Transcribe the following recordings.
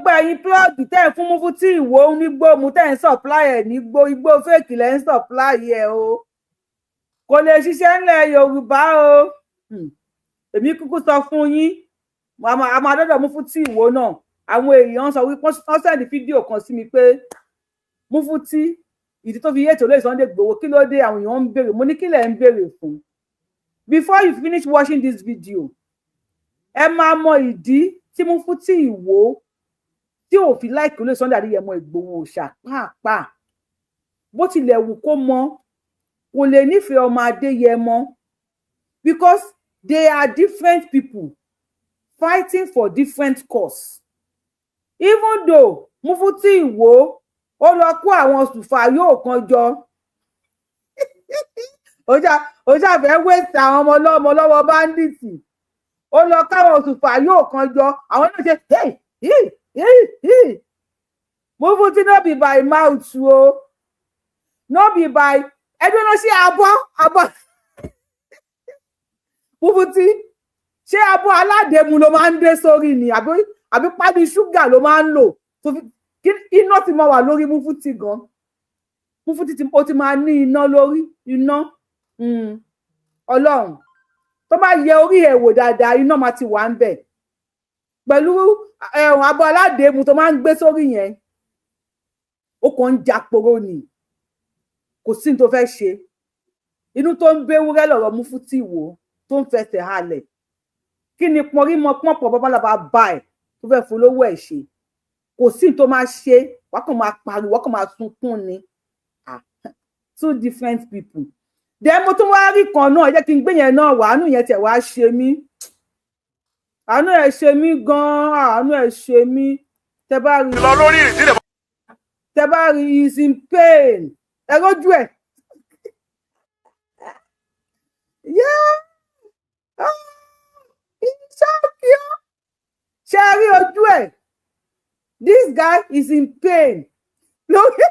gbogbo ẹ̀yin plug tẹ́ ẹ̀ fún Mufti Ìwó nígbó mu tẹ́ ẹ̀ ń supply ẹ̀ nígbó igbó fake lẹ́ ń supply ẹ̀ o kò lè ṣiṣẹ́ ńlẹ̀ Yorùbá o èmi kúkú sọ fún yín a máa dọ́dọ̀ Mufti Ìwó náà àwọn èèyàn sọ wípé wọ́n sẹ́ndì fídíò kan sí mi pé Mufti ìdí tó fi yé ètò olóyè Sunday Igboho kí ló dé àwọn èèyàn ń béèrè mo ní kí lẹ̀ ń béèrè fún before you finish watching this video ẹ máa mọ ìdí tí Mufti Ìwó tí ò fi láìkí olóyè Sunday Adéyẹmọ Ìgbòho Òòṣà pàápàá bó tilẹ̀ wù kó mọ kò lè nífẹ̀ẹ́ ọmọ Adéyẹmọ because they are different people fighting for different cause even though Mufti Ìwó ó lọ kó àwọn sùfà yóò kan jọ ó ṣàfẹ́ wéṣẹ̀ àwọn ọmọ ọlọ́mọ lọ́wọ́ báńdíìtì ó lọ káwọn sùfà yóò kan jọ àwọn náà ṣe Mufti no be by mouth o no be by ẹdún náà ṣe abọ́ Mufti ṣé abọ́ aládèému ló máa ń dé sórí ni àbí pálí ṣúgà ló máa ń lò iná ti máa wà lórí Mufti gan Mufti ó ti máa ní iná lórí iná Ọlọ́run tó bá yẹ orí ẹ̀ wò dáadáa iná máa ti wà ń bẹ̀ pẹ̀lú abọ́ aládèému tó máa ń gbé sórí yẹn ó kàn ń jàporó ni kò sí ní tó fẹ́ ṣe inú tó ń béwúrẹ́ lọ̀rọ̀ Mufti Ìwó tó ń fẹsẹ̀ halẹ̀ kí ni pọnrímọpọ̀n babalábá bá ẹ̀ tó fẹ́ folówó ẹ̀ ṣe kò sí ní tó máa ṣe wọ́n kàn máa pariwo wọ́n kàn máa sunkún ni two different people then mo tún wá rí kan náà jẹ́ kí n gbé yẹn náà wá àánú yẹn tẹ̀ wá ṣe mí àánú ẹ̀ ṣe mí gan-an àánú ẹ̀ ṣe mí tẹ́ bá rí lọ lórí ìdílé tẹ́ bá rí is in pain ẹ rójú ẹ̀ ṣe rí ojú ẹ̀ this guy is in pain lórí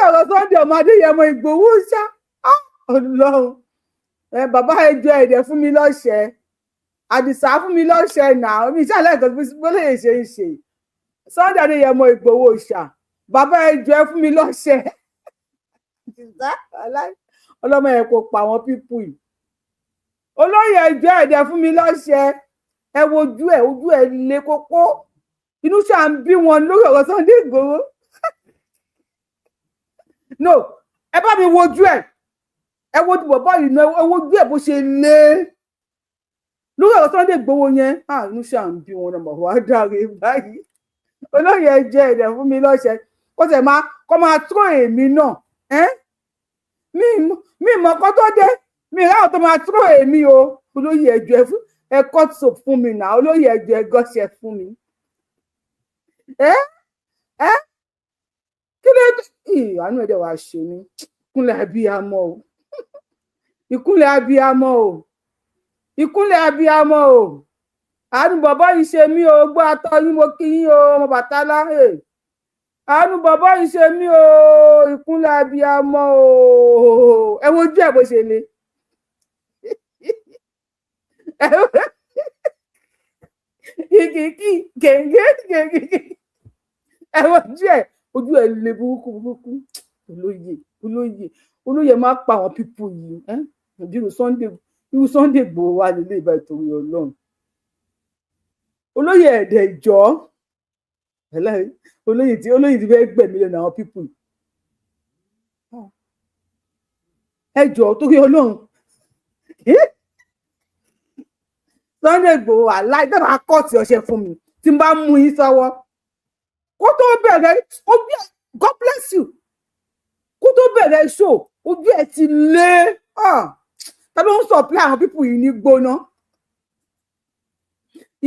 ọ̀rọ̀ Sunday ọmọ Adéyẹmọ Ìgbòho ṣá Ọlọ́run bàbá ẹjọ́ ẹ̀dẹ̀ fún mi lọ́ṣẹ̀ẹ́ Àdìsá fún mi lọ́ṣẹ̀ẹ́ náà omi ìṣàlẹ̀ nǹkan tó lè ṣe ń ṣe Sunday Adéyẹmọ Ìgbòho ṣá bàbá ẹjọ́ ẹ fún mi lọ́ṣẹ̀ẹ́ ọlọ́mọ ẹ̀ kò pa àwọn pípù yìí olóyè ẹjọ́ ẹ̀dẹ̀ fún mi lọ́ṣẹ̀ẹ́ ẹ wo ojú ẹ̀ le kókó inú ṣáà ń bí wọn lórí ọ̀rọ̀ Sunday Igboho no ẹ bá mi wojú ẹ wojú bọ̀bọ̀ yìí náà ẹ wojú ẹ̀ bó ṣe lé lórí ọ̀rọ̀ Sunday Igboho yẹn inú ṣáà ń bí wọn náà wà á dáre báyìí olóyè ẹjọ́ ẹ̀dẹ̀ fún mi lọ́ṣẹ̀ẹ́ kó tẹ̀ máa tó èmi náà mi mọ̀ kọ́ tó dé mi ráwọ̀ tó máa tó èmi o olóyè ẹjọ́ ẹ cut soap fún mi náà olóyè ẹjọ́ ẹ gọ́ṣẹ́ fún mi kí ló dé àánú ẹ̀dẹ̀ wàá ṣe mí ìkúnlẹ̀ abiyamọ o ìkúnlẹ̀ abiyamọ o ìkúnlẹ̀ abiyamọ o àánú bàbá yìí ṣe mí o gbọ́ atọ́ yín mo kí yín o ọmọ Bàtálá àánú bàbá yìí ṣe mí o ìkúnlẹ̀ abiyamọ o ẹ wojú ẹ̀ bó ṣe le kìkìkì gègé ẹ wojú ẹ̀ ojú ẹ̀ le burúkú olóyè máa pa àwọn pípù yìí irú Sunday Igboho wà nílé ìbá ìtòrí Ọlọ́run olóyè ẹ̀dẹ̀ ìjọ olóyè tí fẹ́ gbẹ̀mí lẹ́nu àwọn pípù yìí ẹjọ́ torí Ọlọ́run Sunday Igboho aláìdábàá kọ́ọ̀tì ọṣẹ fún mi tí n bá mú yín sọ́wọ́ kó tó bẹ̀rẹ̀ ojú ẹ̀ God bless you kó tó bẹ̀rẹ̀ show ojú ẹ̀ ti lé ta ló ń supply àwọn pípù yìí ní gbóná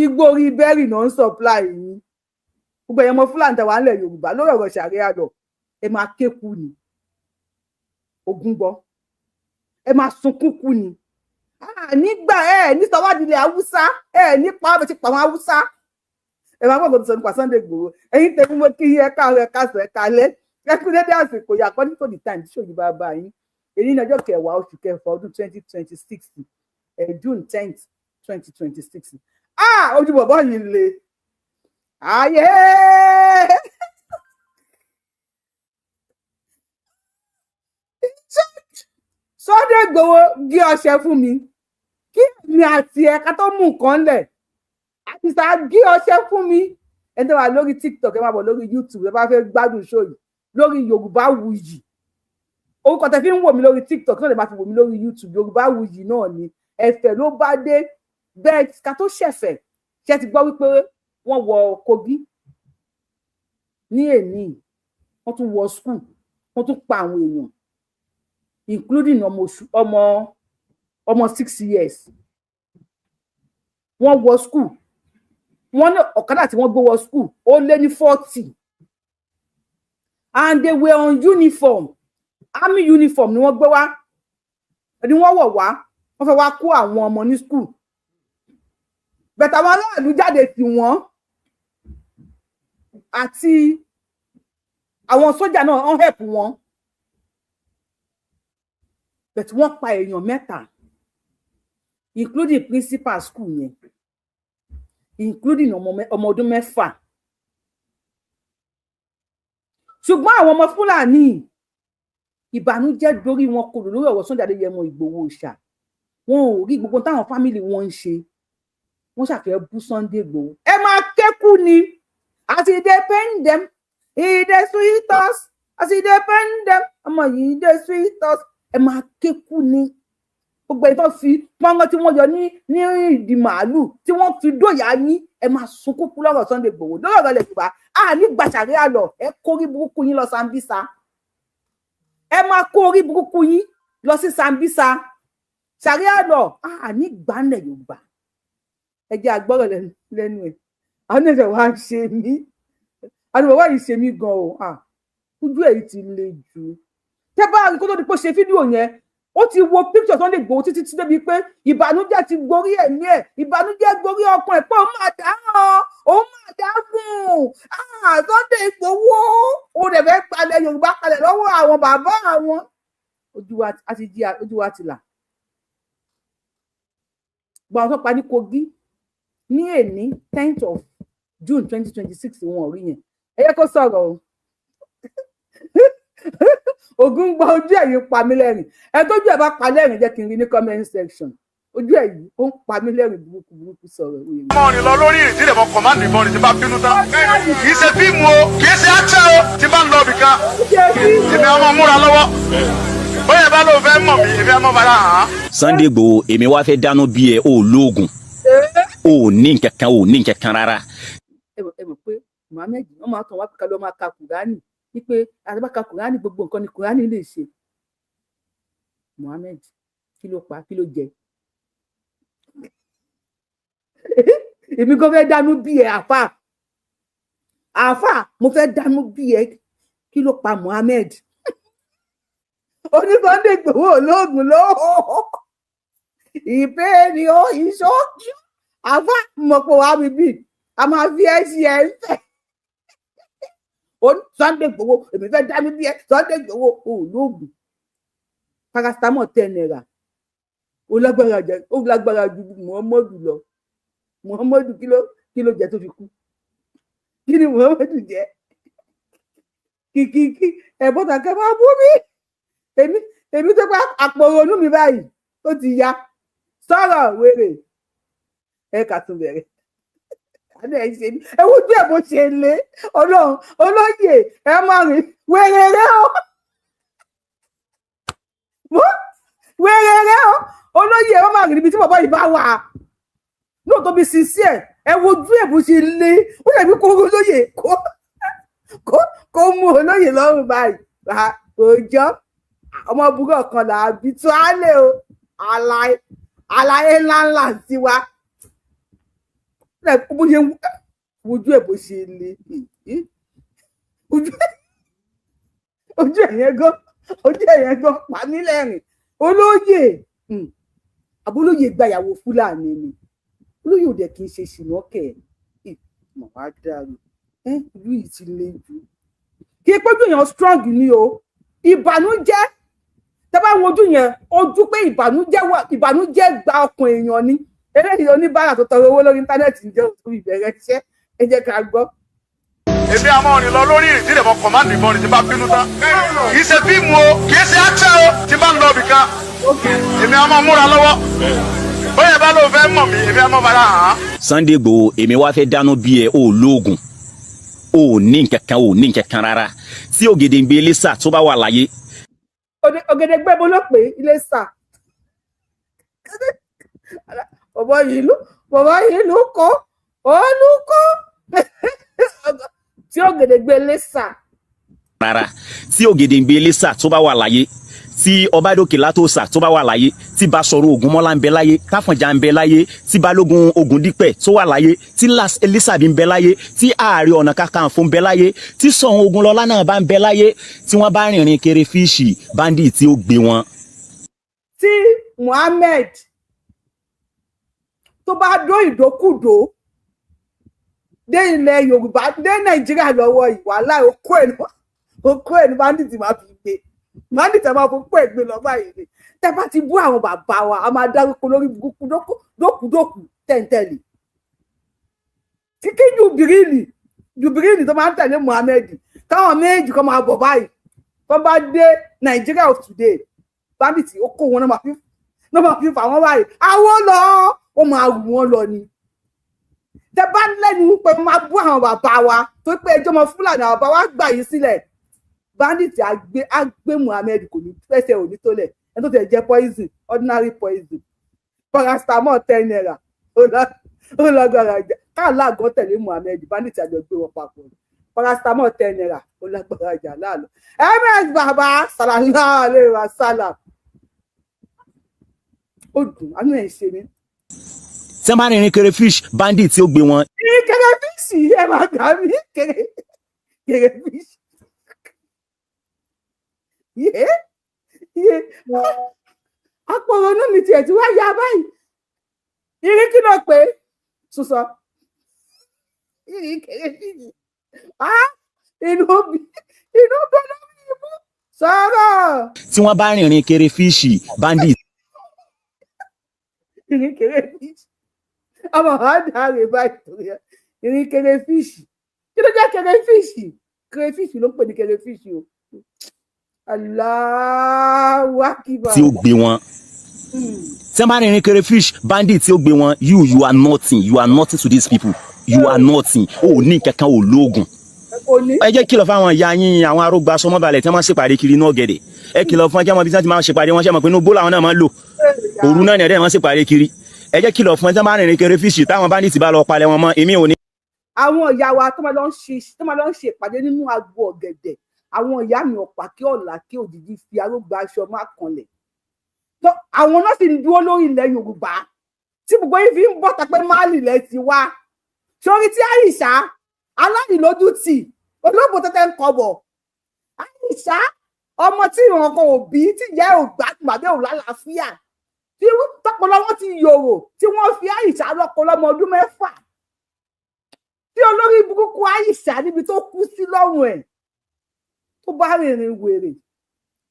igbó orí bẹ́rì náà ń supply yìí gbogbo ẹ̀yẹmọ Fúlàní tẹ̀wá ńlẹ̀ Yorùbá lórí ọ̀rọ̀ ṣàríà lọ ẹ máa kéku ni ogun gbọ́ ẹ máa sunkún kú ni nígbà ní sọwádìílẹ̀ Haúsá nípa ọbẹ̀ ti pa àwọn Haúsá ẹ máa gbọ́dọ̀ sọ nípa Sunday Igboho ẹ̀yin tẹ̀mí mo kí ẹ káàárọ̀ ẹ káàsán ẹ kálẹ́ ẹ kú dédé àsìkò yà according to the time tí ṣòyí bá bá yín èyí ní ọjọ́ kẹwàá oṣù kẹfà ọdún 2026 June 10th 2026 ojú bọ̀bọ̀ yìí le ayé Sunday Igboho gé ọṣẹ fún mi kí èmi àti ẹ̀ka tó mú nǹkan lẹ̀ àti sá gé ọṣẹ fún mi ẹni tó wà lórí TikTok ẹ máa bọ̀ lórí YouTube ẹ bá fẹ́ gbádùn show yìí lórí Yorùbáwùyí orúkọ tẹ fi ń wò mí lórí TikTok náà lè máa fi wò mí lórí YouTube Yorùbáwùyí náà ni ẹ̀fẹ̀ ló bá dé bẹ́ẹ̀ ká tó ṣẹ̀fẹ̀ ṣe ti gbọ́ wípé wọ́n wọ Kogi ní èní wọ́n tún wọ school wọ́n tún pa àwọn èèyàn including ọmọ 6 years wọ́n wọ school wọ́n ní ọ̀kadà tí wọ́n gbé wọ school ó lé ní 40 and they were on uniform army uniform ni wọ́n gbé wá ni wọ́n wọ̀ wá wọ́n fẹ́ wá kó àwọn ọmọ ní school bẹ̀tà àwọn aráàlú jáde tì wọ́n àti àwọn sójà náà wọ́n help wọn bẹ̀tà wọ́n pa èèyàn 3 including principal school yẹn including ọmọ ọdún 6 ṣùgbọ́n àwọn ọmọ Fúlàní ìbànújẹ́ dorí wọn kò lórí ọ̀rọ̀ Sunday Adéyẹmọ Ìgbòho ṣá wọn ò rí gbogbo táwọn fámìlì wọn ń ṣe wọ́n ṣàfẹ́ bú Sunday Igboho ẹ máa kẹ́kù ni as e dey pain dem e dey sweet us as e dey pain dem ọmọ yìí dey sweet us ẹ máa kẹ́kù ni gbogbo ẹ̀ tó fi pọ́ngọ́ tí wọ́n yọ ní ìdí màálù tí wọ́n fi dóyà yín ẹ máa sunkún kú lọ́rọ̀ Sunday Igboho lọ́rọ̀ rẹ̀ lẹ́kùbá ní gbàṣàrí àlọ́ ẹ kórí burúkú yín lọ Sambisa ẹ máa kórí burúkú yín lọ sí Sambisa ṣàrí àlọ́ ní gbàǹlẹ̀ Yorùbá ẹ jẹ́ àgbọ́rọ̀ lẹ́nu ẹ̀ àwọn ẹ̀ṣẹ̀ wá ṣe mí àwọn bàbá yìí ṣe mí gan o ojú èyí ti le jù tẹ́ bá rí kó tó di pé ṣe fídíò yẹn ó ti wo picture Sunday Igboho títí tí débi pé ìbànújẹ́ ti gorí ẹ̀mí ẹ̀ ìbànújẹ́ gorí ọkàn ẹ̀ pé òun máa dáhùn Sunday Igboho ó dẹ̀ fẹ́ palẹ̀ Yorùbá kalẹ̀ lọ́wọ́ àwọn bàbá àwọn ojú wa ti là gbọ́n tó pa ní Kogi ní èní 10th of June 2026 wọn ò rí yẹn ẹ yẹ kó sọ̀rọ̀ o ogun gba ojú ẹ̀yìn pa mí lẹ́rìn ẹ tójú ẹ̀ bá pa lẹ́rìn jẹ́ kí n rí ní comment section ojú ẹ̀yìn ó ń pa mí lẹ́rìn burúkú sọ̀rọ̀ òye. ọmọ rìn lọ lórí ìrìn tí lè mọ kọ̀mándì ìbọn rìn tí bá bínú tán kì í ṣe fíìmù o kì í ṣe áṣẹ́ o tí bá ń lọ ibìkan èmi ọmọ múra lọ́wọ́ bóyá bá ló fẹ́ mọ̀ mí èmi ọmọ bàrà hàn. Sunday Igboho èmi wá fẹ́ dáná bí ẹ ò lóògùn ò ní nǹkan kan rárá. ẹ mọ̀ pé Muhammed wọ́n máa tàn wá kíkà ló máa ka Kùránì wípé àtàbàkà Kùránì gbogbo nǹkan ni Kùránì lè ṣe Muhammed kí ló pa kí ló jẹ èmi kò fẹ́ dánú bí ẹ àfà mo fẹ́ dánú bí ẹ kí ló pa Muhammed oní Sunday Igboho olóògùn lóhùn ìpè ni ó ìṣókí àfà mọ̀ pé wàá mi bí a máa fi ẹ́ sí ẹ ń fẹ́ Sunday Igboho èmi fẹ́ dánú bí ẹ Sunday Igboho olóògùn paracetamol 10 naira ó lágbára ju Muhammadu lọ Muhammadu kí ló jẹ tó fi kú kí ni Muhammadu jẹ kìkìkì ẹ̀bọ́n tàkẹ́ máa bú mi èmi tó pa àpò ronú mi báyìí ó ti ya sọ̀rọ̀ wèrè ẹ kà tún bẹ̀rẹ̀ àná ẹ ṣe ní ẹ wojú ẹ bó ṣe lé Ọlọ́run olóyè ẹ máa rìn wèrè rẹ o wèrè rẹ o olóyè ẹ máa rìn níbi tí bàbá yìí bá wà lóòótọ́ bí sincere ẹ wojú ẹ bó ṣe lé ó yẹ kí kó olóyè kó mú olóyè lọ́rùn báyìí òòjọ́ ọmọ burú ọ̀kan là á bí tó á lè o àlàyé ńláńlá tiwa bó ṣe wojú ẹ bó ṣe lé ojú ẹ̀yẹn gan pa mí lẹ́rìn olóyè àbólóyè gbàyàwó Fúlàní ni olóyè òde kì í ṣe ṣìnà kẹ mọ̀ wá dàrú ìlú yìí ti le jù kí péjú èèyàn strong ni o ìbànújẹ́ tẹ́ bá wojú yẹn ojú pé ìbànújẹ́ gba ọkàn èèyàn ni eléyìí oníbàárà tó tọrọ owó lórí íńtánẹ́ẹ̀tì ń jẹ́ òtún ìbẹ̀rẹ̀ iṣẹ́ ẹ jẹ́ ká gbọ́. èmi àmọ́ ọ̀rìn lọ lórí ìrìn tí lè mọ kọ̀mándì ìbọn rìn tí bá bínú tán kì í ṣe fíìmù o kì í ṣe action o tí bá ń lọ ibì kan èmi àmọ́ múra lọ́wọ́ bóyá bá ló fẹ́ mọ̀ mí èmi àmọ́ bàrà hàn. Sunday Igboho èmi wá fẹ́ dáná bí ẹ ò lóògùn ò ní nǹkankan rárá tí Ògèdèngbé Iléṣà tó bá wà láyé. Ògèdèngbé mo ló pè Iléṣà bàbá yìí ló kọ́ olùkọ́ tí Ògèdèngbé Iléṣà. rárá tí Ògèdèngbé Iléṣà tó bá wà láyé tí Ọbádòkè Látòsà tó bá wà láyé tí Basọ̀rọ̀ Ògúnmọ́lá ń bẹ láyé táfọ̀njá ń bẹ láyé tí Balógun Ògúndípẹ̀ tó wà láyé tí Las Elísàbí ń bẹ láyé tí Ààrẹ Ọ̀nà Kakanfò ń bẹ láyé tí Ṣọ̀ún Ògúnlọlá náà bá ń bẹ láyé tí wọ́n bá rìnrìn kéré fíìsì bandit tí ó gbé wọn. tí Muhammed tó bá dó ìdókùdó dé ilẹ̀ Yorùbá dé Nàìjíríà lọ́wọ́ ìwàlá okó ẹ̀ ní bandit máa fi gbé bandit máa fún pé gbé lọ báyìí ni tẹ́ bá ti bú àwọn bàbá wa a máa dárúkọ lórí dókùdókù tẹ̀ǹtẹ̀lì kíkí jùbìrìlì tó máa ń tẹ̀lé Muhammed káwọn méjì kan máa bọ̀ báyìí tó bá dé Nàìjíríà of today bandit ó kó wọn náà máa fi fà wọ́n báyìí àwọn lọ ó máa wù wọ́n lọ ni tẹ́ bá lẹ́nu pé máa bú àwọn bàbá wa tó pé ẹjọ́ ọmọ Fúlàní àwọn bàbá wa gbà yìí sílẹ̀ bandit àgbé Muhammed kò ní fẹsẹ̀ òní tó lẹ̀ ẹni tó tẹ̀ jẹ́ poison ordinary poison paracetamol 10 naira ó lágbára jà káàlà àgọ́ tẹ̀lé Muhammed bandit àjọ gbé wọn papọ̀ paracetamol 10 naira ó lágbára jà láàlọ́ ms bàbá sallallahu alaihi wasallam ó dùn àánú ẹ̀ ṣe mí. tí wọ́n bá rìnrìn kéré fish bandit tí ó gbé wọn. kéré fish ẹ máa gbà mí kéré fish. Àpòrònú mi tiẹ̀ tí wá ya báyìí irí kí ló pé sùsọ irí kéré fíjì inú gbọ́dọ̀ ìbú sọ̀rọ̀. tí wọ́n bá rìnrìn kéré fíìsì bandit. irí kéré fíjì ọmọ àdáre báyìí torí irí kéré fíjì kí ló jẹ́ kéré fíjì ló ń pè ní kéré fíjì o. Allahu Akbar. tí ó gbé wọn. tí wọ́n bá rìnrìn kéré fish bandit tí ó gbé wọn you are nothing to these people you are nothing o ní kankan o lóògùn. ẹ jẹ́ kìlọ̀ fáwọn ìyá yín àwọn arógbá sọmọbalẹ̀ tí wọ́n máa ń ṣèpàdé kiri inú ọ̀gẹ̀dẹ̀ ẹ kìlọ̀ fún ẹjẹ́ wọn bí wọ́n ti máa ń ṣèpàdé wọn ṣe mọ̀ pé inú gbó làwọn náà máa ń lò òru náà nẹ̀ẹ́dẹ́ wọn ṣèpàdé kiri ẹ jẹ́ kìlọ̀ fún ẹjẹ́ máa rìnrìn kéré fish táwọn bandit bá lọ palẹ̀ wọn mọ́ èmi ò ní. àwọn ìyá wa tó máa lọ ń ṣe ìpàdé nínú agbo ọ̀gẹ̀dẹ̀ àwọn ìyá mi ọ̀pá kí ọ̀la kí òjijì fi arógbá aṣọ má kanlẹ̀ àwọn náà sì ń dúró lórí ilẹ̀ Yorùbá tí gbogbo yìí fi ń bọ̀ tàpẹ́ máàlì lẹ̀ ti wá sórí tí Àìṣà alánìlójútì olóògbé tẹ́tẹ́ ń kọbọ̀ Àìṣà ọmọ tí ìran kan òbí tí ìyá ò gbàgbé ò lálàáfíà tí tọpọlọ wọn ti yòrò tí wọ́n fi Àìṣà lọ́kọ lọ́mọ ọdún 6 tí olórí burúkú Àìṣà níbi tó kú sí lọ́rùn ẹ̀ tó bá rìnrìn wèrè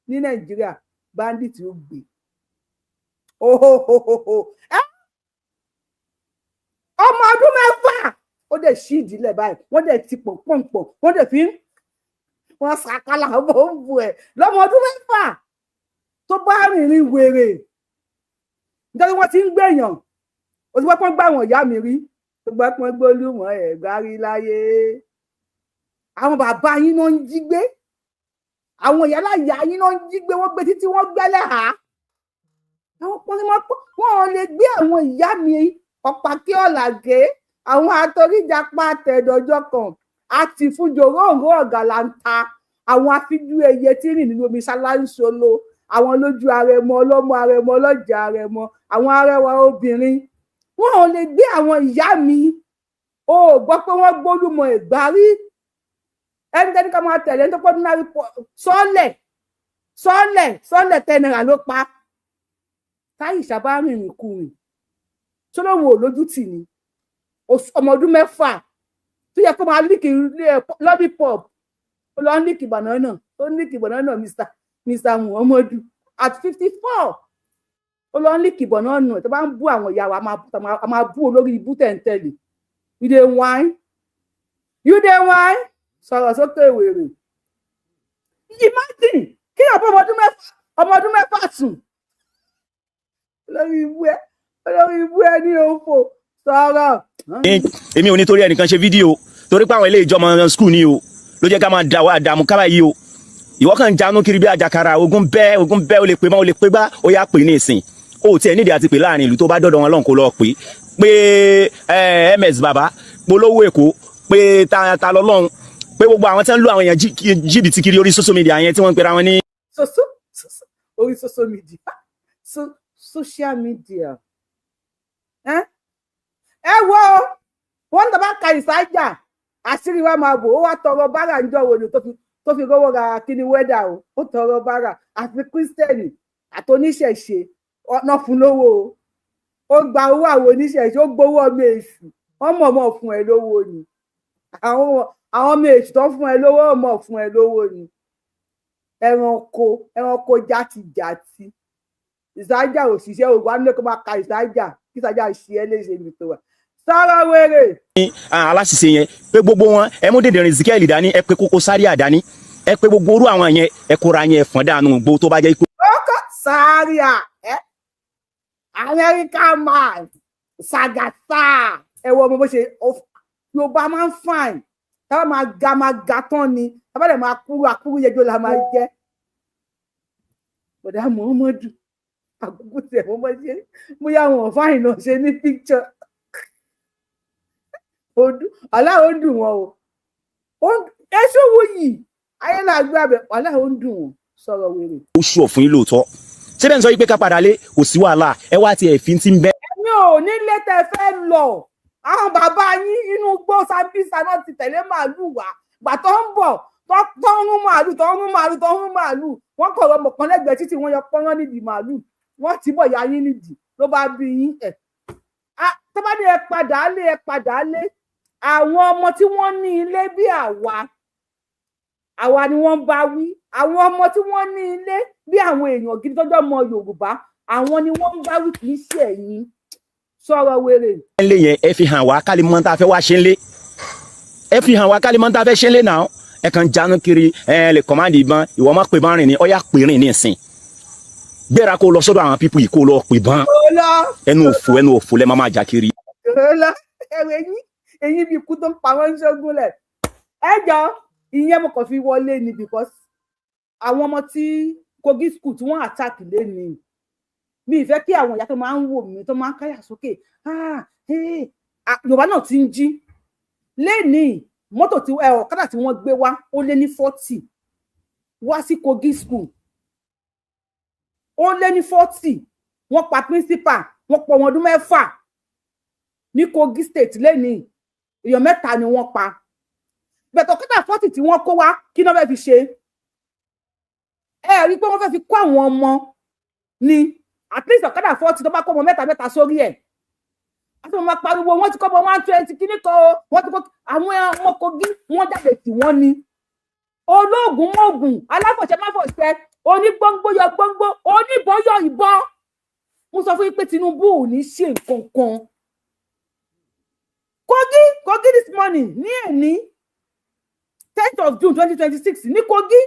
ní Nàìjíríà bandit ó gbé ọmọ ọdún 6 ó dẹ̀ ṣí ìdílé báyìí wọ́n dẹ̀ ti pọ̀npọ̀npọ̀ wọ́n dẹ̀ fi wọ́n ṣàkálà ọmọ òǹbù ẹ̀ lọ́mọ ọdún 6 tó bá rìnrìn wèrè nítorí wọ́n ti ń gbèyàn ó ti wọ́n gbà wọ́n ìyá mi rí tó gbà pọ́n gbólúmọ̀ ẹ̀ gbárí láyé àwọn bàbá yín náà ń jí gbé àwọn ìyálàyà yín náà ń jí gbé wọ́n gbé títí wọ́n gbẹ́lẹ̀ hà àwọn pọnimọ́pọ́ wọn ò lè gbé àwọn ìyá mi ọ̀pá kí ọ̀làgé àwọn atoríjàpá àtẹ̀dọ̀jọ́ kan àti fújòròǹrò ọ̀gàlàǹta àwọn afíjú ẹyẹ tí rìn nínú omi ṣaláńṣolo àwọn lójú arẹmọ ọlọ́mọ arẹmọ ọlọ́jà arẹmọ àwọn arẹwà obìnrin wọn ò lè gbé àwọn ìyá mi ó gbọ́ pé wọ́n gbólúmọ̀ ẹ̀gbárí ẹnikẹ́ni ká máa tẹ̀lé ní tó pọ́ dúnárì sọ́ọ̀lẹ̀ 10 naira ló pa Àìṣà bá rìnrìn kùrìn tó lóun ò lójútì ni ọmọ ọdún 6 tó yẹ kó máa líkì lollipop ó lọ ń líkì banana Mr. Muhammadu at 54 ó lọ ń líkì banana tó bá ń bú àwọn ìyá wa a máa bú olórí ibú tẹ̀ǹtẹ̀lì you dey whine sọ̀rọ̀ sókè wèrè. Imagine kí ọ̀pọ̀ ọmọ ọdún mẹ́fà sùn lórí ibú ẹ ní òfò sọ̀rọ̀. Èmi ò ní torí ẹnìkan ṣe fídíò torí pé àwọn ilé ìjọmọ skul ni o ló jẹ́ ká máa dààmú kábà yìí o ìwọ kàn ń jánu kiri bí àjàkárà ogun bẹ́ o lè pè mọ́ o lè pè gbá ó yá pè ní ìsìn o tiẹ̀ nídìí àti pè láàrin ìlú tó bá dọ̀dọ̀ wọn lọ́n kó lọ pé ms baba polówó èkó pé ta lọ́lọ́run pé gbogbo àwọn tí wọ́n ń lo àwọn èèyàn jìbìtì kiri orí social media yẹn tí wọ́n ń pera wọn ní. orí social media social media ẹ wo wọn tó bá ka ìsájà àṣírí wa máa bò ó wá tọrọ bára ń jọ wo ni tó fi rówó ra kíní wẹ́dà o ó tọrọ bára àti kírísítẹ́nì àti oníṣẹ̀ṣe ọ̀nà fún lówó ó gba owó àwọn oníṣẹ̀ṣe ó gbowó ọmọ èṣù wọ́n mọ̀ọ́mọ̀ fún ẹ lówó ni àwọn ọmọ èṣù tó fún ẹ lówó mọ̀ fún ẹ lówó ni ẹranko játijàti ìsájà òṣìṣẹ́ ògbà nílé kó máa ka ìsájà kí ìsájà ṣe ẹ léṣe mi tó wà sọ̀rọ̀ wèrè. aláṣìṣe yẹn pé gbogbo wọn ẹ mú dèdèrìn Ezekiel dání ẹ pé Koko Zaria dání ẹ pé gbogbo orú àwọn yẹn ẹ kóra yẹn fọ́n dànù gbó tó bá jẹ́ ikú. Koko Zaria America man sagata ẹ wọ ọmọ bó ṣe Yorùbá máa ń fine táwọn máa ga tán ni táwọn dẹ̀ máa kúrú yẹjọ́ la máa jẹ́ bọ̀dá Muhammadu àkókò tẹ̀ wọ́n bọ́ ṣe bóyá wọn fáìn náà ṣe ní picture aláwọ̀ ń dùn wọn o ẹṣọ́ wo yìí ayélujára abẹ aláwọ̀ ń dùn wọn sọ̀rọ̀ wèrè. ó ṣù ọ̀fun yín lóòótọ́ ṣé bẹ́ẹ̀ ń sọ yí pé ká padà lé kò sí wàhálà ẹ wá ti ẹ̀fín tí ń bẹ́. ẹ̀mí ò nílé tẹ fẹ́ lọ àwọn bàbá yín inú gbó Sambisa náà ti tẹ̀lé màálù wá gbà tó ń bọ̀ tó ń rún màálù wọ́n kọ̀ ọmọ kan lẹ́gbẹ̀ẹ́ títí wọ́n yọ pọ́nrán nídìí màálù wọ́n ti bọ̀ ya yín nídìí ló bá bí yín ẹ̀. tó bá ní ẹ padà lé àwọn ọmọ tí wọ́n ní ilé bí àwa ni wọ́n bá wí àwọn ọmọ tí wọ́n ní ilé bí àwọn èèyàn gidi tọ́jọ́ ọmọ Yorùbá àwọn ni wọ́n bá wí kì í ṣe ẹ̀yin sọ̀rọ̀ wèrè. ẹ lè yẹn ẹ fi hàn wá kálí mọ́ tá a fẹ́ wá ṣe ń lé ẹ fi hàn wá kálí mọ́ tá a fẹ́ ṣe ń lé náà ẹ kàn jánu kiri ẹ lè kọ́mándì ìbọn ìwọ má pè bá rìn ní ọ̀yà pè rìn ní ìsìn gbéra kó lọ sọ́dọ̀ àwọn pípù yìí kó lọ pè bán ẹnu òfò lẹ má jà kiri. ẹ̀yin bí ikú tó ń pa wọn ń ṣógun lẹ ẹ jọ ìyẹn mo kàn fi wọlé ni because àwọn ọmọ tí Kogi school tí wọ́n attack lé ni mi ìfẹ́ kí àwọn ìyá tó máa ń wò mí tó máa ń káyà sókè Yorùbá náà ti ń jí lẹ́ni mọ́tò tí ọ̀kadà tí wọ́n gbé wá ó lé ní 40 wá sí Kogi school ó lé ní 40 wọ́n pa principal wọ́n pọ̀ wọn ọdún 6 ní Kogi state lẹ́ni èèyàn 3 ni wọ́n pa bẹ̀tọ̀ ọ̀kadà 40 tí wọ́n kó wá kí náà fẹ́ fi ṣe ẹ rí pé wọ́n fẹ́ fi kó àwọn ọmọ ni at least ọ̀kadà 40 tó bá kó ọmọ 3 sórí ẹ̀ àti wọn máa pariwo wọ́n ti kọ́ ọmọ 120 kíní kan o wọ́n ti kọ́ àwọn ọmọ Kogi wọ́n jáde tí wọ́n ní olóògùn mọ́ògùn aláfọ̀ṣẹ́ máfọ̀ṣẹ́ onígbóngbó yọ gbóngbó oníbọn yọ ìbọn mo sọ fún yín pé Tinubu ò ní ṣe nǹkan kan Kogi this morning ní èní 10th of June 2026 ní Kogi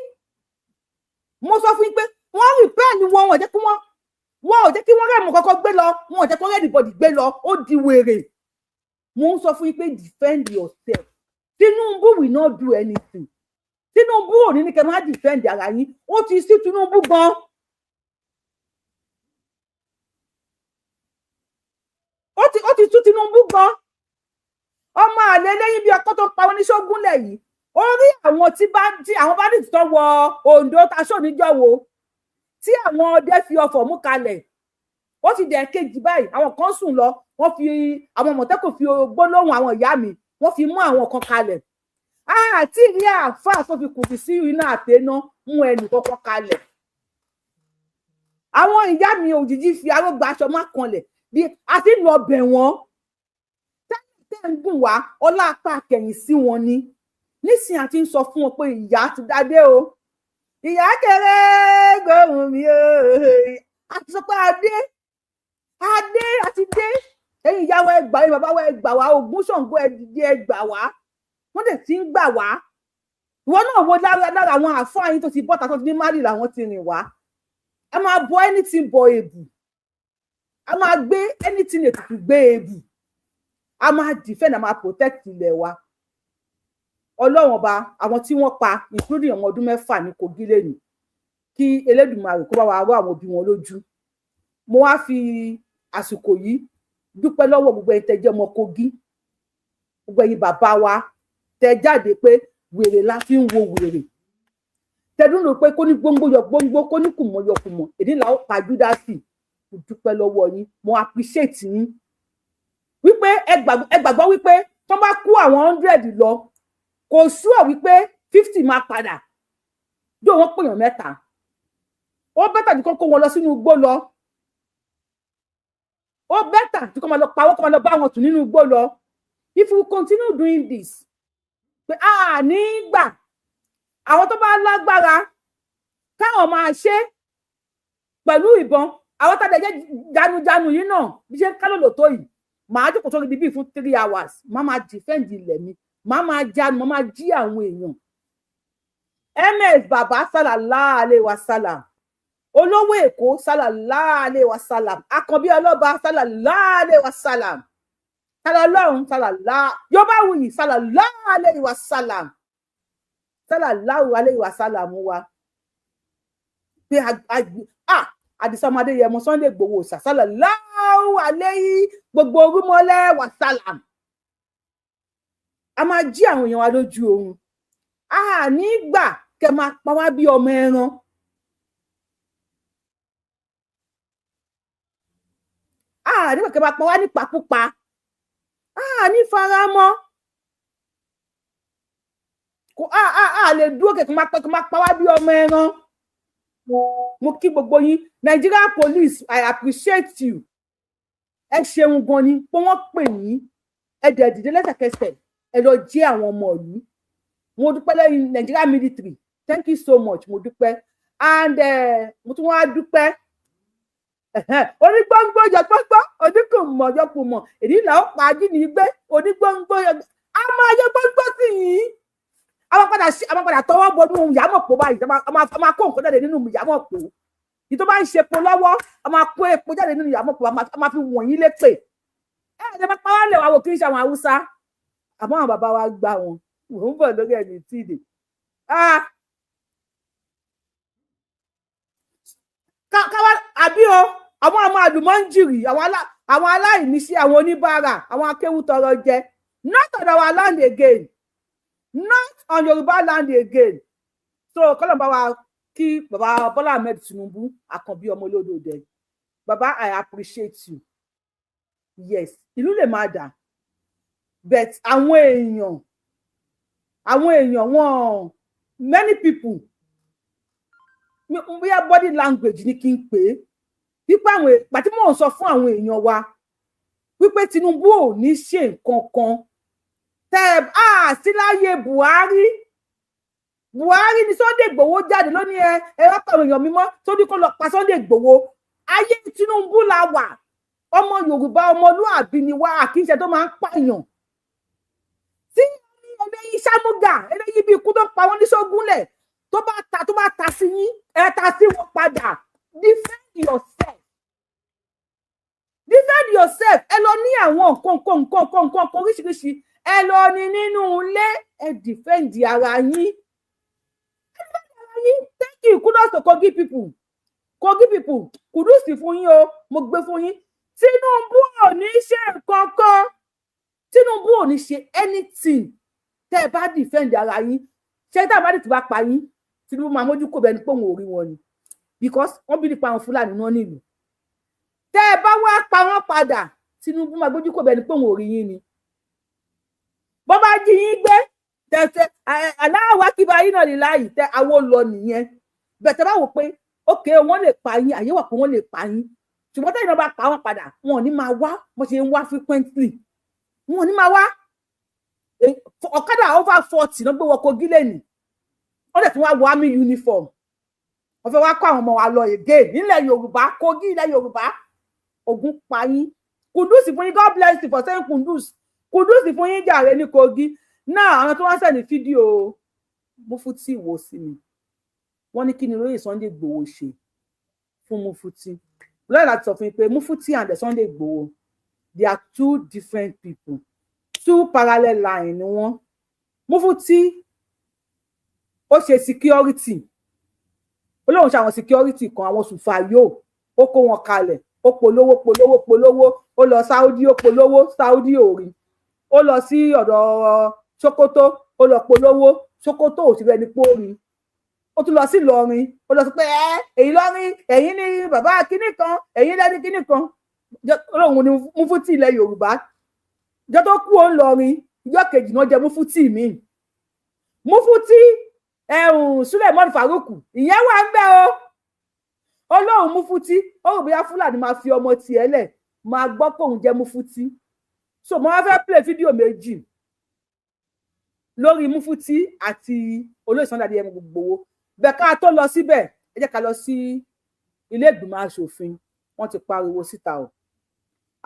mo sọ fún yín pé wọ́n rí bẹ́ẹ̀ ni wọ́n ò jẹ́ kí wọ́n rẹ̀ mọ́ kọ́kọ́ gbé lọ wọn ò jẹ́ kí wọ́n rẹ̀ anybody gbé lọ ó di wèrè mo ń sọ fún yín pé defend yourself Tinubu will not do anything Tinubu ò ní kẹ́ máa defend ara yín ó ti sí Tinubu gan ó ti tú Tinubu gan ọmọ àlè lẹ́yìn bí ọkọ tó pa wọn ní Ṣógúnlẹ̀ yìí ó rí àwọn tí àwọn bandits tó wọ Ondo taṣọ níjọwo tí àwọn ọdẹ fi ọfọ̀ mú kalẹ̀ ó ti dẹ̀ kejì báyìí àwọn kan sùn lọ wọ́n fi àwọn Mọ̀tẹ́kùn fi gbólóhùn àwọn ìyá mi wọ́n fi mú àwọn kan kalẹ̀ àti ìrí àáfàá tó fi kùtì sí iná àtẹná mú ẹnì kọ́kọ́ kalẹ̀ àwọn ìyá mi òjijì fi arógbá aṣọ má kanlẹ̀ bí a ti lọ bẹ̀ wọ́n tẹ́ ń gùn wá ọlá apá kẹ̀yìn sí wọn ni nísìnyí àti ń sọ fún wọn pé ìyá ti dádé o ìyá kéré gbóhùn mi o àti sọ pé adé àti dé ẹ̀yin ìyá wa ẹ gbà yín bàbá wa ẹ gbà wá Ògún Ṣàngó ẹ dìde ẹ gbà wá wọ́n dẹ̀ ti ń gbà wá ìwọ náà wo lára àwọn àfáà yín tó ti bọ́ta tó ti ní mali làwọn ti rìn wá a máa bọ anything bọ èbù a máa gbé anything ètùtù gbé èbù a máa defend a máa protect ilẹ̀ wa ọlọ́run ọba àwọn tí wọ́n pa including ọmọ ọdún 6 ní Kogi lẹ́yìn kí Elédùmarè kó bá wa rọ̀ àwọn òbí wọn lójú mo wá fi àsìkò yìí dúpẹ́ lọ́wọ́ gbogbo ẹ̀yin tẹ́ jẹ́ ọmọ Kogi gbogbo ẹ̀yin bàbá wa tẹ́ jáde pé wèrè la fi ń wo wèrè tẹ́dún rò pé kó ní gbóngbó yọ gbóngbó kó ní kùmọ̀ yọ kùmọ̀ èdè là ó pa Júdásì dúpẹ́ lọ́wọ́ yín mo appreciate yín wípé ẹ gbàgbọ́ wípé tó bá kú àwọn 100 lọ kò sure wípé 50 máa padà yóò wọ́n pèèyàn 3 ó bẹ́tà jù kó wọn lọ sínú igbó lọ ó bẹ́tà jù kó máa lọ pawọ́ kó máa lọ bá wọn tún nínú igbó lọ if we continue doing this pé ní gbà àwọn tó bá lágbára káwọn máa ṣe pẹ̀lú ìbọn àwọn tá a jẹ́ janujanu yìí náà bí ṣe ń kálòlò tó yìí màá jókòó sórí bíbí fún 3 hours màá máa defend ilẹ̀ mi màá máa jánu màá máa jí àwọn èèyàn ms bàbá sallallahu alaihi wasallam olówó èkó sallallahu alaihi wasallam àkànbí ọlọ́ba sallallahu alaihi wasallam sallallahu sallallahu yorùbá wuyì sallallahu alaihi wasallam sallallahu alaihi wasallam wa pé àdìsá ọmọdé yẹmọ Sunday Igboho sallallahu alaihi gbogbo orúmọlẹ̀ wasallam a máa jí àwọn èèyàn wa lójú oorun nígbà kẹ máa pa wá bí ọmọ ẹran nígbà kẹ máa pa wá nípakúpa ní faramọ́ kò lè dúró kẹ máa pa wá bí ọmọ ẹran mo kí gbogbo yín Nigeria police I appreciate you ẹ ṣeun gan ni pé wọ́n pè yín ẹ dẹ̀ dìde lẹ́sẹ̀kẹsẹ̀ ẹ lọ jí àwọn ọmọ ìlú mo dúpẹ́ lẹ́yìn Nigeria military thank you so much mo dúpẹ́ and mo tún wá dúpẹ́ onígbòǹgbò yọgbọgbọ oníkùnmọ yọkùnmọ èdè là ó pa ajínigbé onígbòǹgbò a máa yọ gbọngbò sí yìí a máa padà tọwọ́ bọnú ìyàmọ̀pọ̀ báyìí a máa kó nǹkan jáde nínú ìyàmọ̀pọ̀ yìí tó bá ń ṣepo lọ́wọ́ a máa kó epo jáde nínú ìyàmọ̀pọ̀ a máa fi wọ̀nyí lépè ẹ máa pa wá lè wá wò kí n ṣe àwọn Haúsá àmọ́ àwọn bàbá wa gbà wọn mò ń bọ̀ lórí ẹni tíìdè káwá àbí o àwọn àlùmọ́ńjìrì àwọn aláìníṣẹ́ àwọn oníbàárà àwọn akéwù tọrọ jẹ not on our land again not on Yorùbá land again so kọ́lọ̀ bá wa kí bàbá Bọ́lá Ahmed Tinubu àkànbí ọmọ olódòdè bàbá I appreciate you yes ìlú lè máa dà but àwọn èèyàn wọn many people bóyá body language ni kí n pè é wípé àwọn pàtí mò ń sọ fún àwọn èèyàn wa wípé Tinubu ò ní ṣe nǹkan kan tẹ sí láyé Buhari ni Sunday Igboho jáde lónìí ẹ wá pàrọ̀ èèyàn mímọ́ tó ní kó lọ pa Sunday Igboho ayé Tinubu la wà ọmọ Yorùbá ọmọlúàbí ni wá àkíńṣe tó máa ń pààyàn tí eléyìí Ṣàmúgà eléyìí bí ikú tó pa wọn ní Ṣógúnlẹ̀ tó bá ta sí yín ẹ ta sí wọn padà defend yourself ẹ lọ ní àwọn nǹkan oríṣiríṣi ẹ lọ ní nínú ilé ẹ defend ara yín thank you kudos to Kogi people kudos fún yín o mo gbé fún yín Tinubu ò ní ṣe nǹkan kan Tinubu ò ní ṣe anything tẹ́ ẹ bá defend ara yín ṣé tá a bá dìtì bá pa yín Tinubu máa mójú kó bẹ́ẹ̀ ni pé òun ò rí wọn ni because wọ́n bí nípa àwọn Fúlàní náà nílùú tẹ́ ẹ bá wá pa wọ́n padà Tinubu máa gbójú kó bẹ́ẹ̀ ni pé òun ò rí yín ni bó bá jí yín gbé tẹ̀tẹ̀ aláwọ̀ akíba yín náà lè láàyè tẹ àwọn lọ nìyẹn bẹ̀tẹ̀ bá wò pé ókè wọ́n lè pa yín àyè wà pé wọ́n lè pa yín ṣùgbọ́n tẹ́yìn náà bá pa wọ́n padà wọn ò ní máa wá bó ṣe ń wá frequently wọn ò ní máa wá ọ̀kadà over 40 náà gbé wọ Kogi lẹ́nìí wọ́n dẹ̀ tún wá wọ army uniform wọ́n fẹ́ wá kó àwọn ọmọ wa lọ again nílẹ̀ Yorùbá Kogi ilẹ̀ Yorùbá ogun pa yín Kudus fún yín God bless you for saying Kudus fún yín jàre ní Kogi náà àwọn tó wá sẹ́ni fídíò Mufti wò sí mi wọ́n ní kí ni olóyè Sunday Igboho ṣe fún Mufti lọ́yà láti sọ fún mi pé Mufti and the Sunday Igboho they are two different people, two parallel lines ni wọ́n. Mufti ó ṣe security olóhùn ṣe àwọn security kan àwọn sùfàyò ó kó wọn kalẹ̀ ó polówó ó lọ Saudi ó polówó Saudi òrì ó lọ sí ọ̀dọ̀ Sokoto ó lọ polówó Sokoto ò sì rẹni pórí ó tún lọ sí Ìlọrin ó lọ sí pé èyí lọrin ẹ̀yin ní bàbá kinní kan ẹ̀yin lẹni kinní kan olóhùn ni Mufti ilẹ̀ Yorùbá ìjọ tó kú ó ń lọrin ìjọ kejì náà jẹ Mufti mi Mufti Suleiman Faruku ìyẹn wà ń bẹ o Ọlọ́run Mufti ó rò bóyá Fúlàní máa fi ọmọ tiẹ̀ lẹ̀ máa gbọ́ kóun jẹ́ Mufti so mo wá fẹ́ play fídíò méjì lórí Mufti àti olóyè Sunday Igboho bẹ́ẹ̀ ká tó lọ síbẹ̀ ẹ jẹ́ ká lọ sí ilé ìgbìmọ̀ aṣòfin wọ́n ti pariwo síta o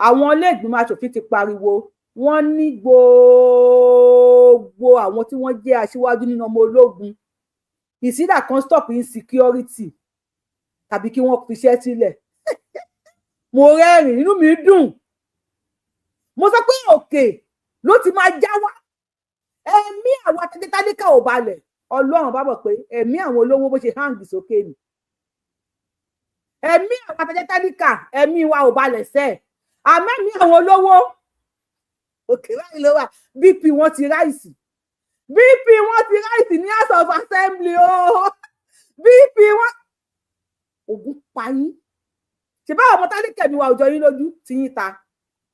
àwọn ilé ìgbìmọ̀ aṣòfin ti pariwo wọ́n ní gbogbo àwọn tí wọ́n jẹ́ aṣíwájú nínú ọmọ ológun ìsídà kan stop insecurity tàbí kí wọ́n fiṣẹ́ sílẹ̀ mo rẹ́rìn inú mi dùn mo sọ pé òkè ló ti máa já wá ẹ̀mí àwọn atẹ́tẹ́tálíkà ò balẹ̀ Ọlọ́run bá bọ̀ pé ẹ̀mí àwọn olówó bó ṣe hang sókè ni ẹ̀mí àwọn atẹ́tẹ́tálíkà ẹ̀mí wa ò balẹ̀ sẹ́ẹ̀ àmẹ́mí àwọn olówó òkè báyìí ló wà BP wọn ti ráìsì ní House of Assembly o BP wọn ògùn payín ṣe báwọn ọmọ tálíkà mi wà òjò yín lójú tí yín ta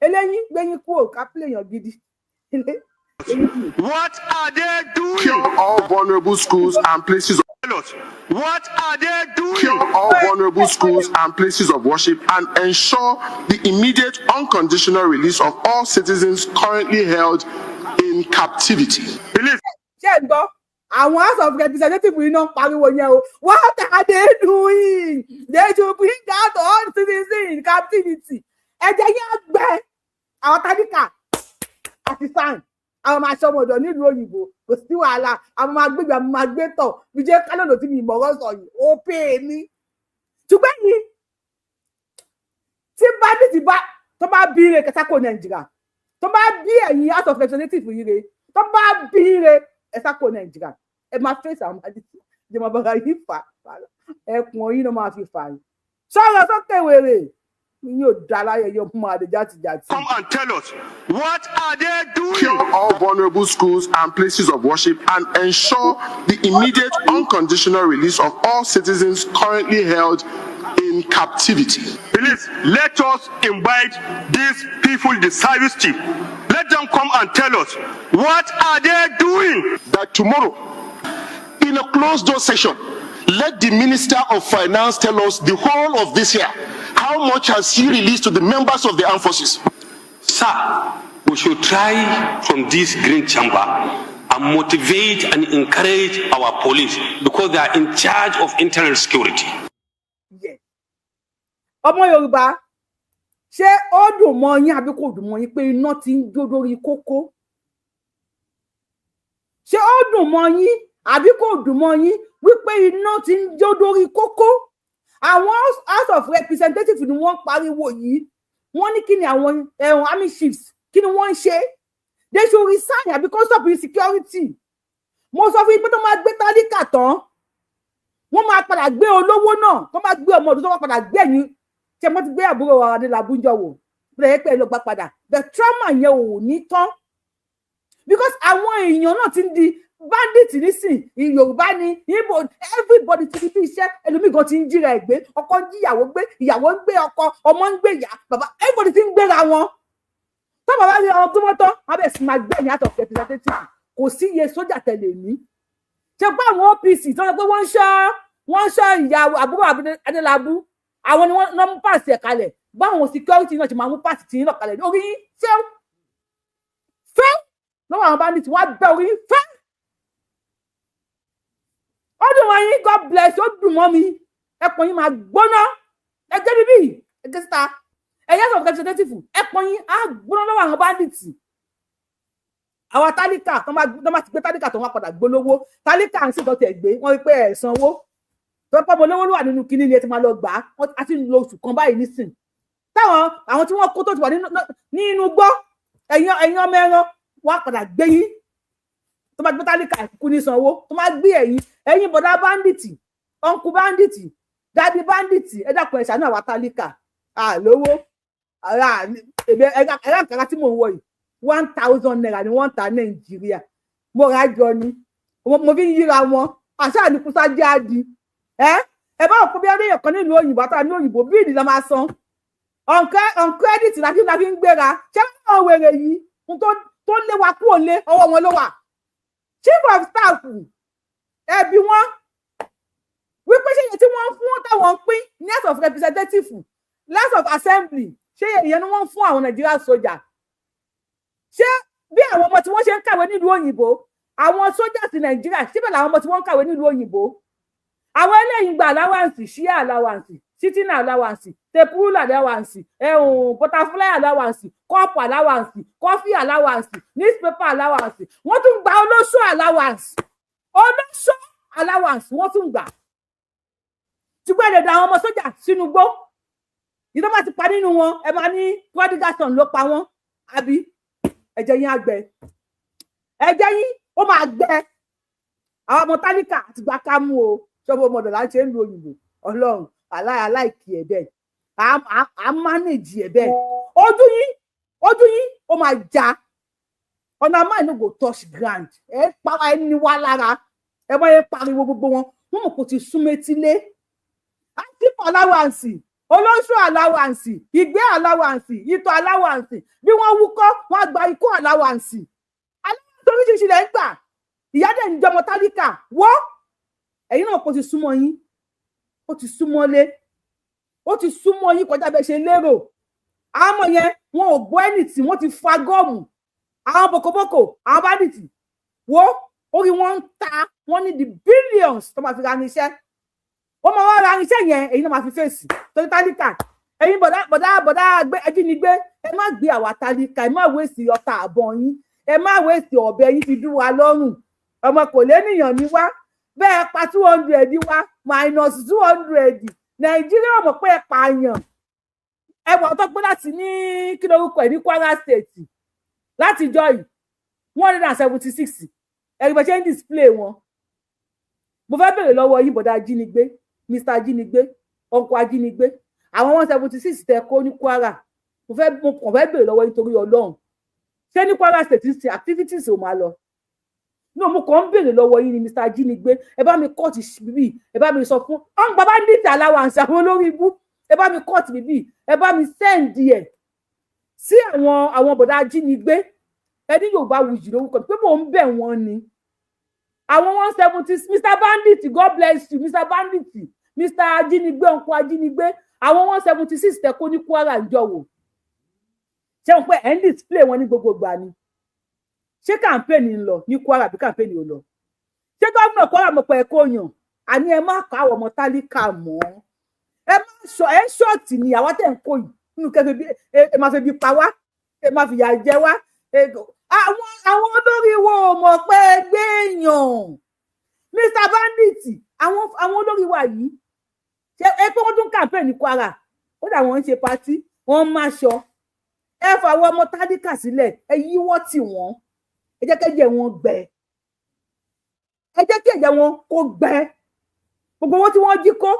eléyín gbẹ̀yìn kúrò ká pílẹ̀ èèyàn gidi. What are they doing? Cure all vulnerable schools and places of What are they doing? cure all vulnerable schools and places of worship and ensure the immediate unconditional release of all citizens currently held in captivity. Believe. Ṣé ń gbọ́ àwọn House of Representatives yìí náà pariwo yẹn o what are they doing? They should bring out all citizens in captivity. Ẹ̀jẹ̀ yẹn gbẹ àwọn tálíkà àti sáìn àwọn máa ṣọmọ ọ̀dọ̀ nílùú òyìnbó kò sí wàhálà àwọn máa gbégbé àwọn máa gbé tọ̀ bí jẹ́ kálọ̀dọ̀ tí mi ìmọ̀ràn sọ yìí ó pè é ní. ṣùgbọ́n yìí tí bandit bá tó bá bí ire kẹsàkó Nàìjíríà tó bá bí ẹ̀yin House of Representatives yìí re tó bá bí ire ẹ̀sàkó Nàìjíríà ẹ máa fèsì àwọn bandit jẹ́ máa bára yìí fà ẹkùn oyin ló máa fi fà yìí sọ̀rọ̀ sókè wèrè. Come and tell us, what are they doing? Cure all vulnerable schools and places of worship and ensure the immediate unconditional release of all citizens currently held in captivity. Please, let us invite these people, the service chief. Let them come and tell us, what are they doing? That tomorrow, in a closed door session, let the Minister of Finance tell us the whole of this year. How much has he released to the members of the armed forces? Sir, we should try from this green chamber and motivate and encourage our police because they are in charge of internal security. Yes. Ọmọ Yorùbá, ṣé ó dùn mọ́ yín àbí kò dùn mọ́ yín pé iná ti ń jó lórí kókó? Ṣé ó dùn mọ́ yín àbí kò dùn mọ́ yín wípé iná ti ń jó lórí kókó? Àwọn House of Representatives ni wọ́n pariwo yìí wọ́n ní kí ni àwọn army chiefs kí ni wọ́n ń ṣe they should resign because of insecurity. Mo sọ fún yín pé tó máa gbé tálíkà tán wọ́n máa padà gbé olówó náà tó máa gbé ọmọ ọdún tó máa padà gbé ẹ̀yìn tí wọ́n ti gbé àbúrò wa Adélabú jọ wò bẹ́ẹ̀ pé ló gbà padà the trauma yẹn ò ní tán because àwọn èèyàn náà ti ń di bandit nísìn Yorùbá ni Igbo everybody ti fi iṣẹ́ ẹlòmíì gan ti ń jíra ẹgbẹ́ ọkọ ń jíyàwó gbé ìyàwó ń gbé ọkọ ọmọ ń gbé ìyá bàbá everybody ti ń gbéra wọn tó bàbá rí ọmọ tó mọ́tọ́ abẹ́ sì máa gbé ẹ̀yìn House of Representatives kò sí iye sójà tẹ̀lé ní ṣe pé àwọn OPC tó ń pẹ́ wọ́n ń ṣọ́ ìyàwó àbúrò Adélabú àwọn ni wọ́n mú pàṣẹ ẹ̀ kalẹ̀ báwọn security náà ti máa mú pàṣẹ tì í náà kalẹ̀ orí fẹ́ lọ́wọ́ àwọn bandit wọ́n á bẹ́ orí fẹ́ ọdún wọn yín God bless ó dùn mọ́ mi ẹpọn yín máa gbóná ẹgbẹ́ bíbí ẹgbẹ́ síta ẹ̀yà House of Representatives ẹpọn yín á gbóná lọ́wọ́ àwọn bandits àwọn tálíkà tó máa ti gbé tálíkà tó wá padà gbólówó tálíkà ń sì tó tẹ̀ gbé wọ́n rí pé ẹ̀ sanwó tó pọ́ mọ́ lówó ló wà nínú kinní ni ẹ ti máa lọ gbà á wọ́n á ti lo oṣù kan báyìí nísìn táwọn àwọn tí wọ́n kó tó ti wà nínú gbọ́ ẹ̀yin ọmọ ẹran wọ́n á padà gbé yín tó máa gbé tálíkà kú ní sanwó tó máa gbé ẹ̀yin bọ̀dá báńdíìtì ọ̀nkù báńdíìtì dádì báńdíìtì ẹ dákun ẹ ṣàánú àwa tálíkà àlówó ẹ̀rá àkàrà tí mò ń wọ̀ yìí 1,000 naira ni wọ́n ń ta Nàìjíríà mo rà jọ ni mo fi ń yíra wọn àṣà ní kúsá jáde ẹ bá òkú bí ẹni èèyàn kan nílùú òyìnbó àtàwọn ní òyìnbó bí ìdílé máa san on credit láti fi ń gbéra ṣé wọn wèrè yìí tó lé wa kúrò lé ọwọ́ wọn ló wà chief of staff ẹbí wọn wípé ṣé iye tí wọ́n fún táwọn pín ní house of representative house of assembly ṣé ìyẹn ni wọ́n fún àwọn Nigeria sójà ṣé bí àwọn ọmọ tí wọ́n ṣe ń kàwé nílùú òyìnbó àwọn sójà ti Nàìjíríà síbẹ̀ làwọn ọmọ tí wọ́n ń kàwé nílùú òyìnbó àwọn eléyìí gba allowance ṣíà allowance sitting allowance tepurula allowance butterfly allowance cup allowance coffee allowance newspaper allowance wọ́n tún gba olóṣó allowance wọ́n tún gbà ṣùgbọ́n ẹ̀dẹ̀dẹ̀ àwọn ọmọ sójà sínú gbó ìdá máa ti pa nínú wọn ẹ máa ní prodigalson ló pa wọ́n àbí ẹ̀jẹ̀ yín àgbẹ̀ ẹ̀jẹ̀ yín ó máa gbẹ àwọn ọmọ tálíkà àti gbà ká mú o ṣọ́bọ̀ ọmọdé là ń ṣe ń lu òyìnbó ọlọ́run aláìkí ẹ̀ bẹ́ẹ̀ à mánéjì ẹ̀ bẹ́ẹ̀ ojú yín ó máa já ọ̀nà máa ní go touch ground ẹ̀ para ẹni wá lára ẹ̀ bá yẹn pariwo gbogbo wọn mọ̀ kò ti súnmẹ́tílé àtìpọ̀ aláwàǹsì olóṣù aláwàǹsì ìgbé aláwàǹsì ìtọ̀ aláwàǹsì bí wọ́n wúkọ́ wọ́n gba ikú aláwàǹsì aláwàǹsì oríṣiríṣi lẹ́ ń gbà ìyá dẹ̀ ń jọmọ tálíkà wọ́ ẹ̀yin náà kò ti súnmọ́ yín ó ti súnmọ́lé ó ti súnmọ́ yín kọjá bẹ́ẹ̀ ṣe lérò àwọn ọmọ yẹn wọn ò gbọ́ ẹnì tí wọ́n ti fa gọ́ọ̀mù àwọn bòkòbòkò àwọn bádìtì wo orí wọn ń ta wọ́n ní the billions tó máa fi ra irinṣẹ́ wọ́n máa wá ra irinṣẹ́ yẹn èyí náà máa fi fèsì torí tálíkà ẹ̀yin bọ̀dá ajínigbé ẹ má gbé àwa tálíkà ẹ má wéèsì ọta àbọ̀ yín ẹ má wéèsì ọ̀bẹ yín fi dúró wa lọ́rùn ọmọ kò lénìyàn ní wá bẹ́ẹ̀ pa 200 wá minus 200 Nàìjíríà mọ̀ pé ẹ pààyàn ẹ̀wọ̀n tó pé láti ní kí lórúkọ ẹ̀ ní Kwara State láti jọ yìí 176 ẹ̀rí bẹ́ẹ̀ ṣe ń display wọn mo fẹ́ bèrè lọ́wọ́ yín bọ̀dá ajínigbé Mr. ajínigbé ọkọ̀ ajínigbé àwọn 176 tẹ kó ní Kwara mo kàn fẹ́ bèrè lọ́wọ́ yín torí Ọlọ́run ṣé ní Kwara State ń ṣe activities ò máa lọ no mo kàn ń bèrè lọ́wọ́ yín ni Mr. ajínigbé ẹ bá mi kọ́ọ̀tì bíbí ẹ bá mi sọ fún ọ̀n bàbá Ndit allowance àwọn olórí ibú ẹ bá mi kọ́ọ̀tì bíbí ẹ bá mi send ẹ̀ sí àwọn bọ̀dá ajínigbé ẹni Yorùbá Wùjì lórúkọ pé mò ń bẹ̀ wọ́n ni àwọn 170 Mr. Bandit God bless you Mr. Bandit Mr. ajínigbé ọkọ ajínigbé àwọn 176 tẹ kó ní Kwara ìjọwò ṣé wọn pé ẹ ń display wọn ní gbogbo ìgbà ni ṣé campaign ń lọ ní Kwara bí campaign ò lọ ṣé gómìnà Kwara mọ̀ pé ẹ̀kọ́ yàn àní ẹ má ká àwọn ọmọ tálíkà mọ́ ẹ má sọ ẹ ṣọ́ọ̀tì ni àwa tẹ̀ ń kó yìí nínú kẹfẹ́ bí ẹ má fẹ́ bí pa wá ẹ má fìyà jẹ wá àwọn olórí wo mọ̀ pé ẹgbẹ́ èèyàn Mr. Bandit àwọn olórí wa yìí ṣe é pé wọ́n tún campaign ní Kwara ó dà wọ́n ń ṣe party wọ́n máa ṣọ ẹ fà àwọn ọmọ tálíkà sílẹ̀ ẹ yíwọ́ tì wọ́n ẹ jẹ́ kẹ́jẹ́ wọn gbẹ ẹ jẹ́ kẹ́jẹ́ wọn kó gbẹ gbogbo owó tí wọ́n jí kó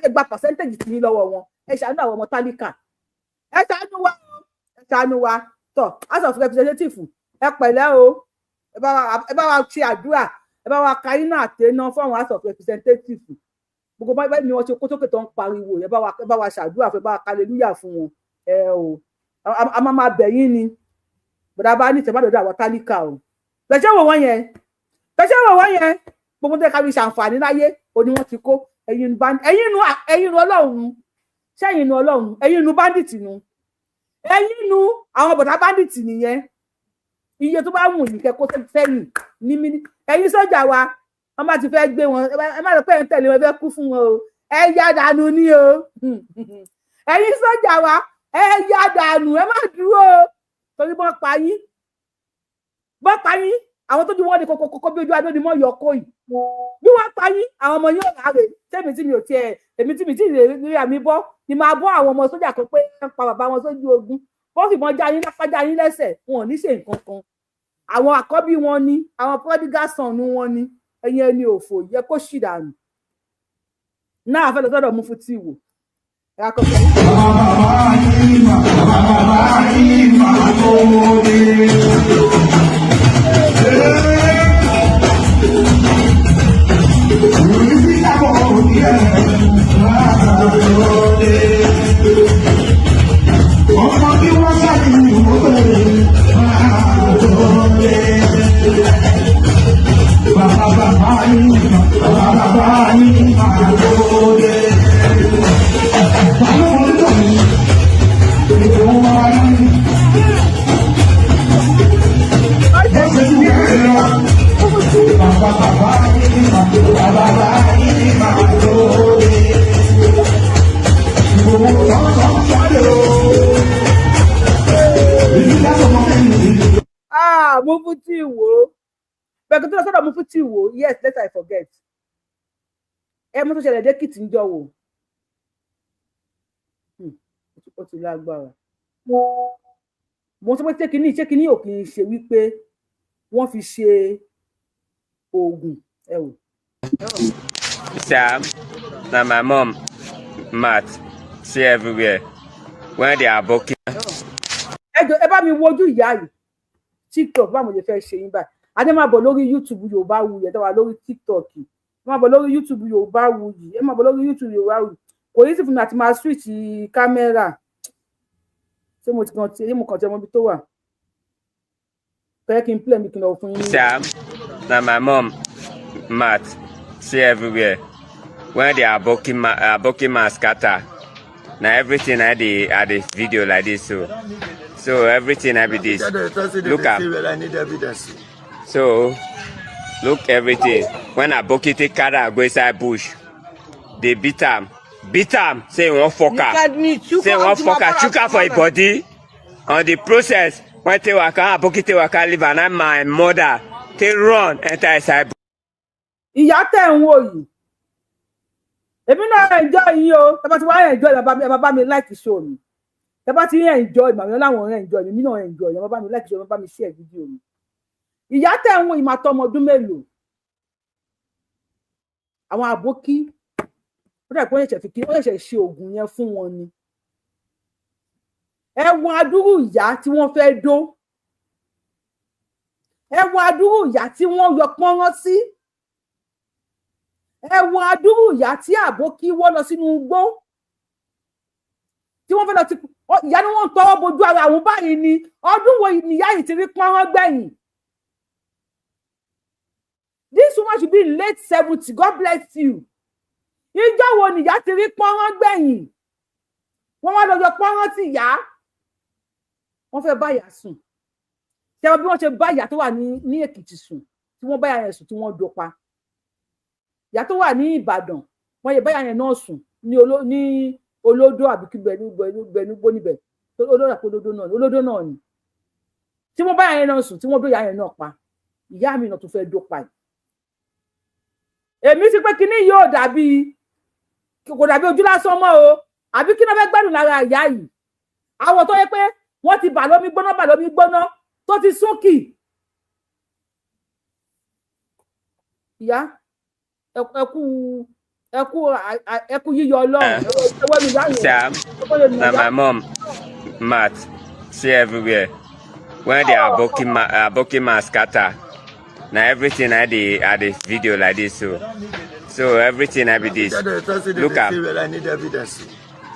ẹgbà percentage tì ní lọ́wọ́ wọn ẹ ṣàánú àwọn ọmọ tálíkà ẹ ṣàánú wa tọ house of representative ẹ pẹ̀lẹ́ o ẹ bá wa ṣe àdúrà ẹ bá wa ka iná àtẹná fún àwọn house of representative gbogbo báyìí ni wọ́n ṣe kó sókè tó ń pariwo ẹ bá wa ṣàdúrà fún ẹ bá wa hallelujah fún wọn o a máa bẹ̀ yín ni bọ̀dá bá ní ìtẹ̀bádọ́dọ̀ àwọn tálíkà o bẹ̀ṣẹ̀ wò wọ́n yẹn gbogbo tẹ́ ká fi ṣàǹfààní láyé òní wọ́n ti kó ẹ̀yin nu Ọlọ́run ṣẹ́yìn nu Ọlọ́run ẹ̀yin nu bandit nu ẹ̀yin nu àwọn bọ̀dá bandit nìyẹn iye tó bá wù ní kẹ́kọ́ sẹ́yìn ní mí ẹ̀yin sọ́jà wa wọ́n bá ti fẹ́ gbé wọn ẹ má lọ pé ẹ̀ ń tẹ̀lé wọn fẹ́ kú fún wọn o ẹ yá dànù ní o ẹ̀yin sọ́jà wa ẹ yá dànù ẹ má dúró torí wọ́n pa yín bọ́ pa yín àwọn tó ju wọ́n ní kókó bí ojú adó ni mọ́ yọ kó yìí bí wọ́n pa yín àwọn ọmọ yóò láre tẹ́mi tí mi ò tiẹ̀ èmi tí mi tí rí àmì bọ́ ni máa bọ́ àwọn ọmọ sójà kan pé ń pa bàbá wọn sójú ogun wọ́n sì mọ já yín lápá já yín lẹ́sẹ̀ wọn ò ní ṣe nǹkan kan àwọn àkọ́bí wọn ni àwọn prodigal son wọn ni ẹ̀yin ẹni òfò yẹ kó ṣì dànù náà fẹ́ lọ sọ́dọ̀ Mufti wò ẹ akọ́kọ́. Mufti wo bẹ́ẹ̀ tó lọ sọ́dọ̀ Mufti wo yes let I forget ẹ mú tó ṣẹlẹ̀ dẹ́kìtì ń jọ wò ó ti lágbára mo sọ pé ṣé kínní ò kì í ṣe wípé wọ́n fi ṣe oògùn ẹ wò. Sam, na my mom mat see everywhere when they are booking. ẹ bá mi wojú ìyá yìí TikTok báwo lè fẹ́ ṣe yín báyìí adé máa bọ̀ lórí YouTube Yorùbá Wuyì ẹ tó wà lórí TikTok ẹ máa bọ̀ lórí YouTube Yorùbá Wuyì ẹ máa bọ̀ lórí YouTube Yorùbá Wuyì kò yí sí fún mi àti máa switch kámẹ́rà ṣé mo kàn tí ọmọ ibi tó wà fẹ́ kí n play mi kí n lọ fún yín. Sam, na my mom mat see everywhere when they are booking my scatter na everything I dey video like this so everything I be this look am so look everything when aboki take carry go inside bush dey beat am say he wan fuck her chook her for him body on the process when take waka aboki take waka leave am na my mother take run enter inside bush. ìyá tẹ̀ ń wò yìí èmi náà enjoy yín o tẹ́ bá ti wá enjoy bàbá mi like show mi tẹ́ bá ti enjoy màmí láwọn enjoy mi náà enjoy yẹn bàbá mi like show mi bàbá mi share video mi ìyá tẹ̀ ń wò yìí máa tọ́ ọmọ ọdún mélòó àwọn àbókí ó dà pé ó ṣẹ̀ṣẹ̀ ṣe oògùn yẹn fún wọn ni ẹ wo adúrú ìyá tí wọ́n fẹ́ dó ẹ wo adúrú ìyá tí wọ́n yọ pọ́nrán sí ẹ wo adúrú ìyá tí àbókí wọ́ lọ sínú igbó tí wọ́n fẹ́ lọ ti ìyá ni wọ́n ń tọwọ́ bojú ara àwọn báyìí ni ọdún wo ìyá yìí ti rí pọ́nrán gbẹ̀yìn. This woman should be in late 70. God bless you. Ìjọ́ wo ni ìyá ti rí pọ́nrán gbẹ̀yìn? Wọ́n wá lọ yọ pọ́nrán tí ìyá. Wọ́n fẹ́ bá ìyá sùn. Ṣé bí wọ́n ṣe bá ìyá tó wà ní Èkìtì sùn tí wọ́n bá ìyá yẹn sùn tí wọ́n dopa. Ìyá tó wà ní Ìbàdàn wọ́n yẹ bá ìyá yẹn náà sùn ní olódó àbí kí gbẹnugbó níbẹ̀. Olódó náà ni. Tí wọ́n bá ìyá yẹn náà sùn tí wọ́n dó ìyá yẹn náà pa. Ìyá mi náà tó fẹ́ dopa yìí. Èmi sì pé kíní yóò kò dàbí ojú lásán mọ́ o àbí kí náà fẹ́ gbádùn lára ìyá yìí àwọn tó yẹ pé wọ́n ti bà lómi gbóná tó ti súnkì ìyá ẹkú yíyọ Ọlọ́run. Sam, na my mom mat see everywhere when they are booking my scatter. Now everything I dey video like this so everything I be this look am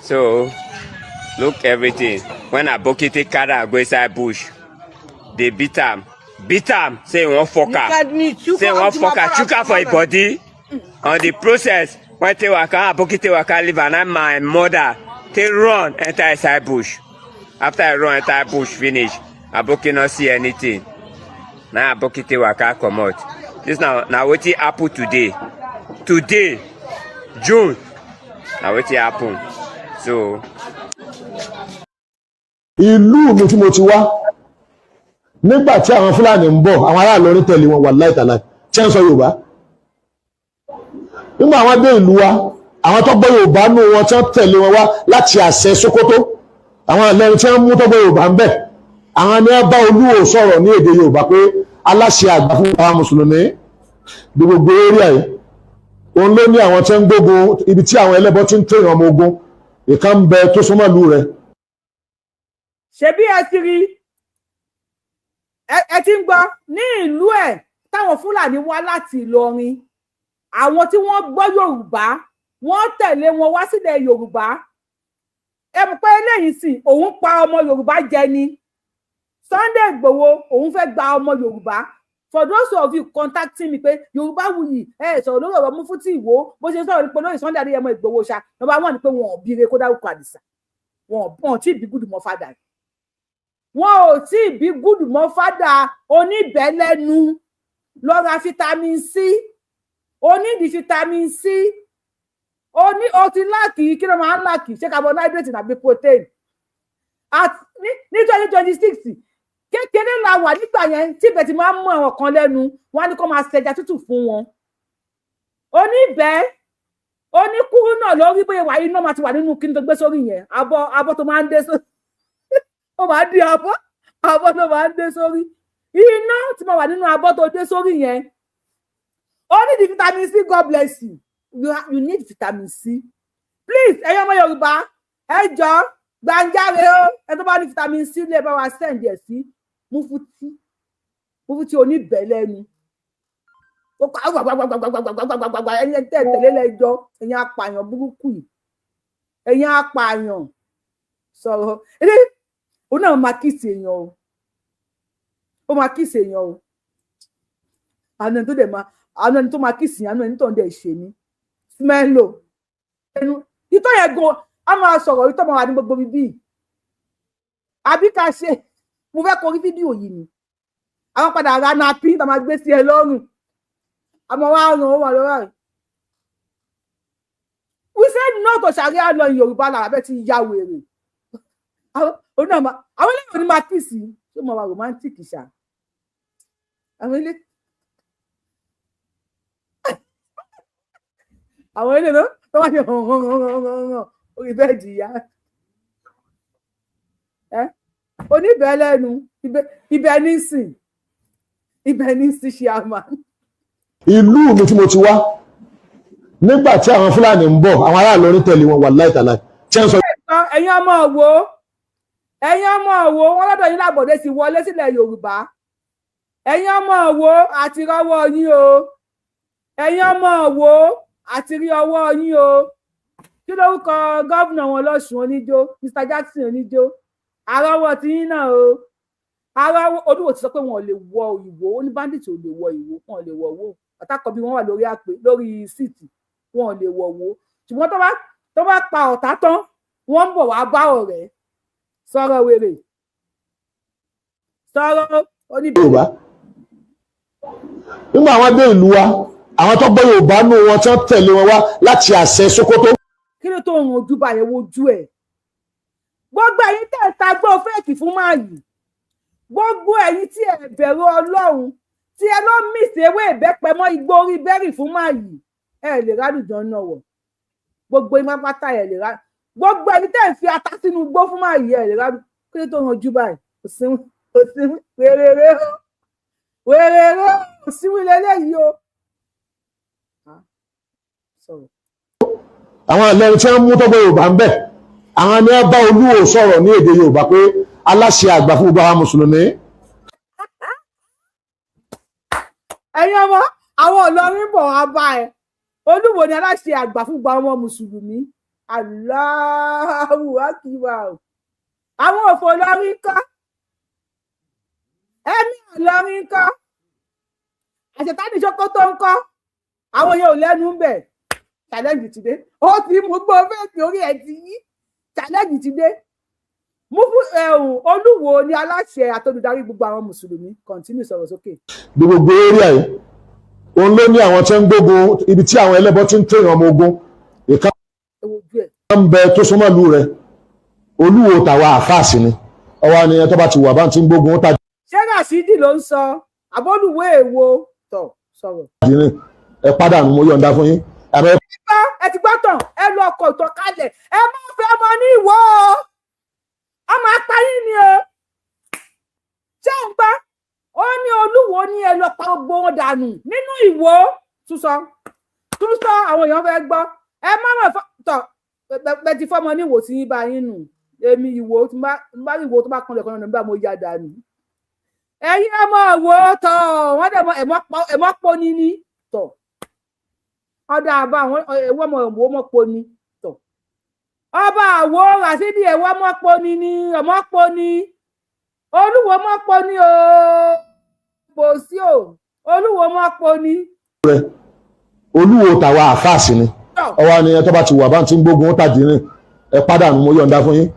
so look everything when aboki take carry go inside bush dey beat am say he wan fuck her chook her for him body on the process when take waka aboki take waka leave am na my mother take run enter inside bush after I run enter bush finish aboki no see anything. Na aboki take waka comot. This na wetin happen today June na wetin happen so. ìlú mi tí mo ti wá nígbà tí àwọn Fúlàní ń bọ̀ àwọn aráàlú orí tẹ̀lé wọn wàláhì tàláhì tí ń sọ Yorùbá nígbà àwọn dé ìlú wa àwọn tó gbọ́ Yorùbá nù wọn tí wọ́n tẹ̀lé wọn wá láti àṣẹ Sókótó àwọn ẹlẹ́rìí tí wọ́n mú tó gbọ́ Yorùbá ń bẹ̀ àwọn ni wọ́n bá Olúwo sọ̀rọ̀ ní èdè Yorùbá pé aláṣẹ àgbà fún àwọn mùsùlùmí ní gbogbo eré ẹ̀ òun ló ní àwọn tí ń gbógun ibi tí àwọn ẹlẹ́bọ ti ń tẹ̀yàn ọmọ ogun ìkan ń bẹ tó súnmọ́ ìlú rẹ̀. ṣebí ẹ ti rí ẹ ti ń gbọ́ ní ìlú ẹ̀ táwọn Fúlàní wá láti Ìlọrin àwọn tí wọ́n gbọ́ Yorùbá wọ́n tẹ̀lé wọn wá sílẹ̀ Yorùbá ẹ mọ̀ pé eléyìí sì òun pa ọmọ Yorùbá jẹ ni Sunday Igboho òun fẹ́ gba ọmọ Yorùbá for those of you contacting me pé Yorùbáwùyí sọ̀rọ̀ lórí ọ̀rọ̀ Mufti Ìwó bó ṣe sọ̀rọ̀ nípa lórí Sunday Adéyẹmọ Igboho ṣá number one ni pé wọn ò bíire kó dárúkọ Àdìsá wọn ò tí ì bí gúdù mọ́ fàdà wọn ò tí ì bí gúdù mọ́ fàdà oníbẹ̀lẹ́nu lọ ra vitamin C onídìí vitamin C o ti láàkì kí ló máa ń láàkì ṣé carbohydrate tàbí protein ní 2026 kékeré la wà nígbà yẹn tí ibẹ̀ ti máa ń mú àwọn kan lẹ́nu wọn á ní kó máa ṣẹja tútù fún wọn oníbẹ̀ oníkúrú náà lórí bóyá wà iná máa ti wà nínú kí n tó gbé sórí yẹn abọ́ tó máa ń dé sórí ó máa ń di abọ́ tó máa ń dé sórí iná tí máa wà nínú abọ́ tó dé sórí yẹn ó ní di vitamin C. God bless you you need vitamin C please ẹ̀yin ọmọ Yorùbá ẹ jọ̀ọ́ gbàǹjáre o ẹ tó bá ní vitamin C lè bá wa send ẹ sí Mufti oníbẹ̀lẹ́nu ó kà á gbàgbàgbàgbàgbàgbàgbàgbàgbà ẹ̀yin tẹ̀lé lẹ́jọ́ ẹ̀yin apààyàn burúkú yìí ẹ̀yin apààyàn sọ̀rọ̀ òun náà máa kíìsì èèyàn o ó máa kíìsì èèyàn o àná tó dẹ̀ máa àná ẹni tó máa kíìsì àná ẹni tó ń dẹ̀ ṣe ní smello ẹnu ìtọ́ yẹn gan a máa sọ̀rọ̀ ìtọ́ máa wà ní gbogbo bíbí àbí ká ṣe mo fẹ́ kọrí fídíò yìí ni àwọn padà ra napi tá máa gbé sí ẹ lọ́rùn àmọ́ wá ràn ó wà lọ́wọ́ rẹ̀ we said no to Sharia law in Yorùbá lára bẹ́ẹ̀ ti ya wèrè àwọn eléyìí ní máa kíìsì tó mọ̀ wá romantic ṣá àwọn eléyìí náà tó wá ṣe hàn orí bẹ́ẹ̀ jìyà oníbẹ̀lẹ́nu ibẹ̀ ní sìn ṣe àmà. ìlú mi tí mo ti wá nígbà tí àwọn Fúlàní ń bọ̀ àwọn aráàlú orí tẹ̀lé wọn wàláhì tàláhì tí ń sọ. ẹ̀yin ọmọ Òwò wọn lọ́dọ̀ yín lábọ̀dé ti wọlé sílẹ̀ Yorùbá ẹ̀yin ọmọ Òwò àti rọ́wọ́ yín o ẹ̀yin ọmọ Òwò àti rí ọwọ́ yín o kí lórúkọ gọ́vnà wọn lọ́sùn oníjó Mr. Jackson oníjó àrọ́wọ́ tí yín náà o àrọ́wọ́ Olúwo ti sọ pé wọn ò lè wọ Ìwó ó ní bandit ò lè wọ Ìwó wọn ò lè wọ Ìwó ọ̀tàkọ̀ bí wọ́n wà lórí síìtì wọn ò lè wọ Ìwó ṣùgbọ́n tó bá pa ọ̀tá tán wọ́n ń bọ̀ wá bá ọ̀rẹ́ sọ̀rọ̀ wèrè sọ̀rọ̀ oníbẹ̀rẹ̀. nígbà àwọn dé ìlú wa àwọn tó gbọ́ Yorùbá nù wọn tí wọ́n tẹ̀lé wọn wá láti àṣẹ Sókótó. kí ló tó ń ojú báyẹn wojú ẹ̀ gbogbo ẹ̀yin tẹ̀ ta gbọ́ fẹ́ẹ̀kì fún máa yìí gbogbo ẹ̀yin tí ẹ bẹ̀rù Ọlọ́run tí ẹ ló mìsì ewé ìbẹ́pẹ mọ́ igbó orí bẹ́rì fún máa yìí ẹ lè rádùjọ náà wọ̀ gbogbo ìmọ̀ pátá ẹ lè rádùjọ gbogbo ẹni tẹ́ ń fi ata sínú igbó fún máa yìí ẹ lè rádùjọ kí ló tó ń ojú báyìí kò sí wèrèrè kò sí wílélẹ́yìí o. àwọn ẹlẹ́rìí tí wọ́n mú tọ́gbọ́ Yorùbá ń bẹ̀ àwọn ni wọ́n bá Olúwo sọ̀rọ̀ ní èdè Yorùbá pé aláṣẹ àgbà fún gbogbo àwọn mùsùlùmí. ẹ̀yin ọmọ àwọn Ìlọrin bọ̀ wá bá ẹ Olúwo ni aláṣẹ àgbà fún gbogbo àwọn mùsùlùmí Allahu Akbar àwọn òfò Ìlọrin kọ́ ẹ̀mí Ìlọrin kọ́ àṣetánì Sókótó ń kọ́ àwọn yẹn ò lẹ́nu ń bẹ̀ challenge ti dé ó ti mú gbọ́ fẹ́ẹ̀kì orí ẹ̀ ti yí challenge ti dé Olúwo ni aláṣẹ àtolùdarí gbogbo àwọn mùsùlùmí continue sọ̀rọ̀ sókè. gbogbo eré ẹ̀ òun ló ní àwọn tí ń gbógun ibi tí àwọn ẹlẹ́bọ ti ń tẹ̀yàn ọmọ ogun ìka ń bẹ tó súnmọ́ ìlú rẹ̀ Olúwo tàwa àfáàsì ni ọwọ́ ni ẹ tó bá ti wà bá ti ń gbógun ó tàbí. ṣé Rashidi ló ń sọ àbólùwé èwo tọ̀ sọ̀rọ̀. ẹ pàdánù mo yọ̀ǹda fún yín. ẹ ti gbọ́ tán ẹ lọ ọkọ̀ ìtọ̀ kalẹ̀ ẹ má fẹ́ ọmọ ní ìwọ ọmọ apáyín ni o ṣé ń gbọ́ ó ní Olúwo ní ẹ lọ pa gbogbo wọn dànù nínú Ìwó tún sọ àwọn èèyàn fẹ́ gbọ́ ẹ má mọ̀ tọ̀ bẹ ti fọmọ ní Ìwó tí yín bá yín nù èmi Ìwó tí bá Ìwó tó bá kanlẹ̀ kan náà nígbà mo ya dànù ẹ̀yin ọmọ Ìwó tọ̀ wọ́n dẹ̀ ẹ̀mọ́ pọ̀ níní tọ̀ ọ̀dà àbá àwọn ẹ̀wọ́ ọmọ Ìwó mọ̀ pọ̀ ní tọ̀ ọba àwo Rashidi ẹ̀wọ́ mọ̀ pọ̀ níní ọmọ pọ̀ ní Olúwo mọ̀ pọ̀ ní o kò sí o Olúwo mọ̀ pọ̀ ní. Olúwo tàwa àfáàsì ni ọwọ́ àníyàn tó bá ti wà bá ń ti ń gbógun ó tàdí ní ẹ pàdánù mo yọ̀ǹda fún yín.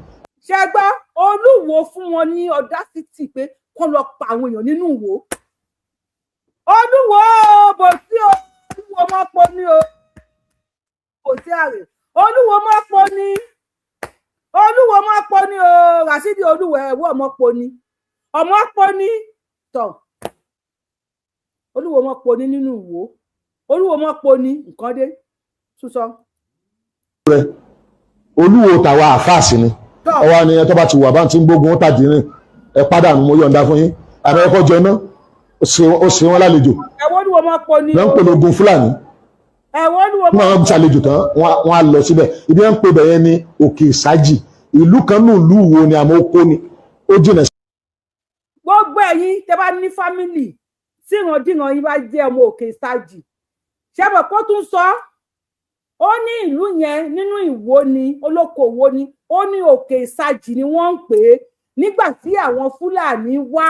ṣé gbọ́ Olúwo fún wọn ní ọ̀dásítì pé kó lọ pa àwọn èèyàn nínú Ìwó Olúwo bò sí o Olúwo mọ̀ pọ̀ ní o kò sí àrè Olúwo mọ̀ pọ̀ ní Olúwo mọ̀ pọ̀ ní o Rashidi Olúwo ẹ̀wọ́ ọmọ pọ̀ ní tọ̀ Olúwo mọ̀ pọ̀ ní nínú Ìwó Olúwo mọ̀ pọ̀ ní nǹkan dé túsọ. Olúwo tàwa àfáàsì ni ọwọ́ àníyàn tó bá ti wà bá ń ti ń gbógun ó tàdí ní ẹ pàdánù mo yọ̀ǹda fún yín. àmọ́ ẹ̀kọ́ jẹ náà ó ṣe wọ́n lálejò. ẹ̀wọ́ Olúwo mọ̀ pọ̀ ní. wọ́n ń pè lógun Fúlàní. ẹ̀wọ́ Olúwo mọ̀ pọ̀ ní. wọ́n ṣàlejò tán wọ́n á lọ síbẹ̀ ibi wọ́n ń pè bẹ̀yẹn ní Òkè Ìsájì ìlú kan nù ìlú Ìwó ni àmọ́ ó kó ni ó jìnà. gbogbo ẹ̀yin tẹ́ bá ní fámìlì tí ìrandíran yín bá jẹ́ ọmọ Òkè Ìsájì ṣẹ́bọ̀ kó tún sọ ó ní ìlú yẹn nínú Ìwó ni olókoòwò ni ó ní Òkè Ìsájì ni wọ́n ń pè é nígbà tí àwọn Fúlàní wá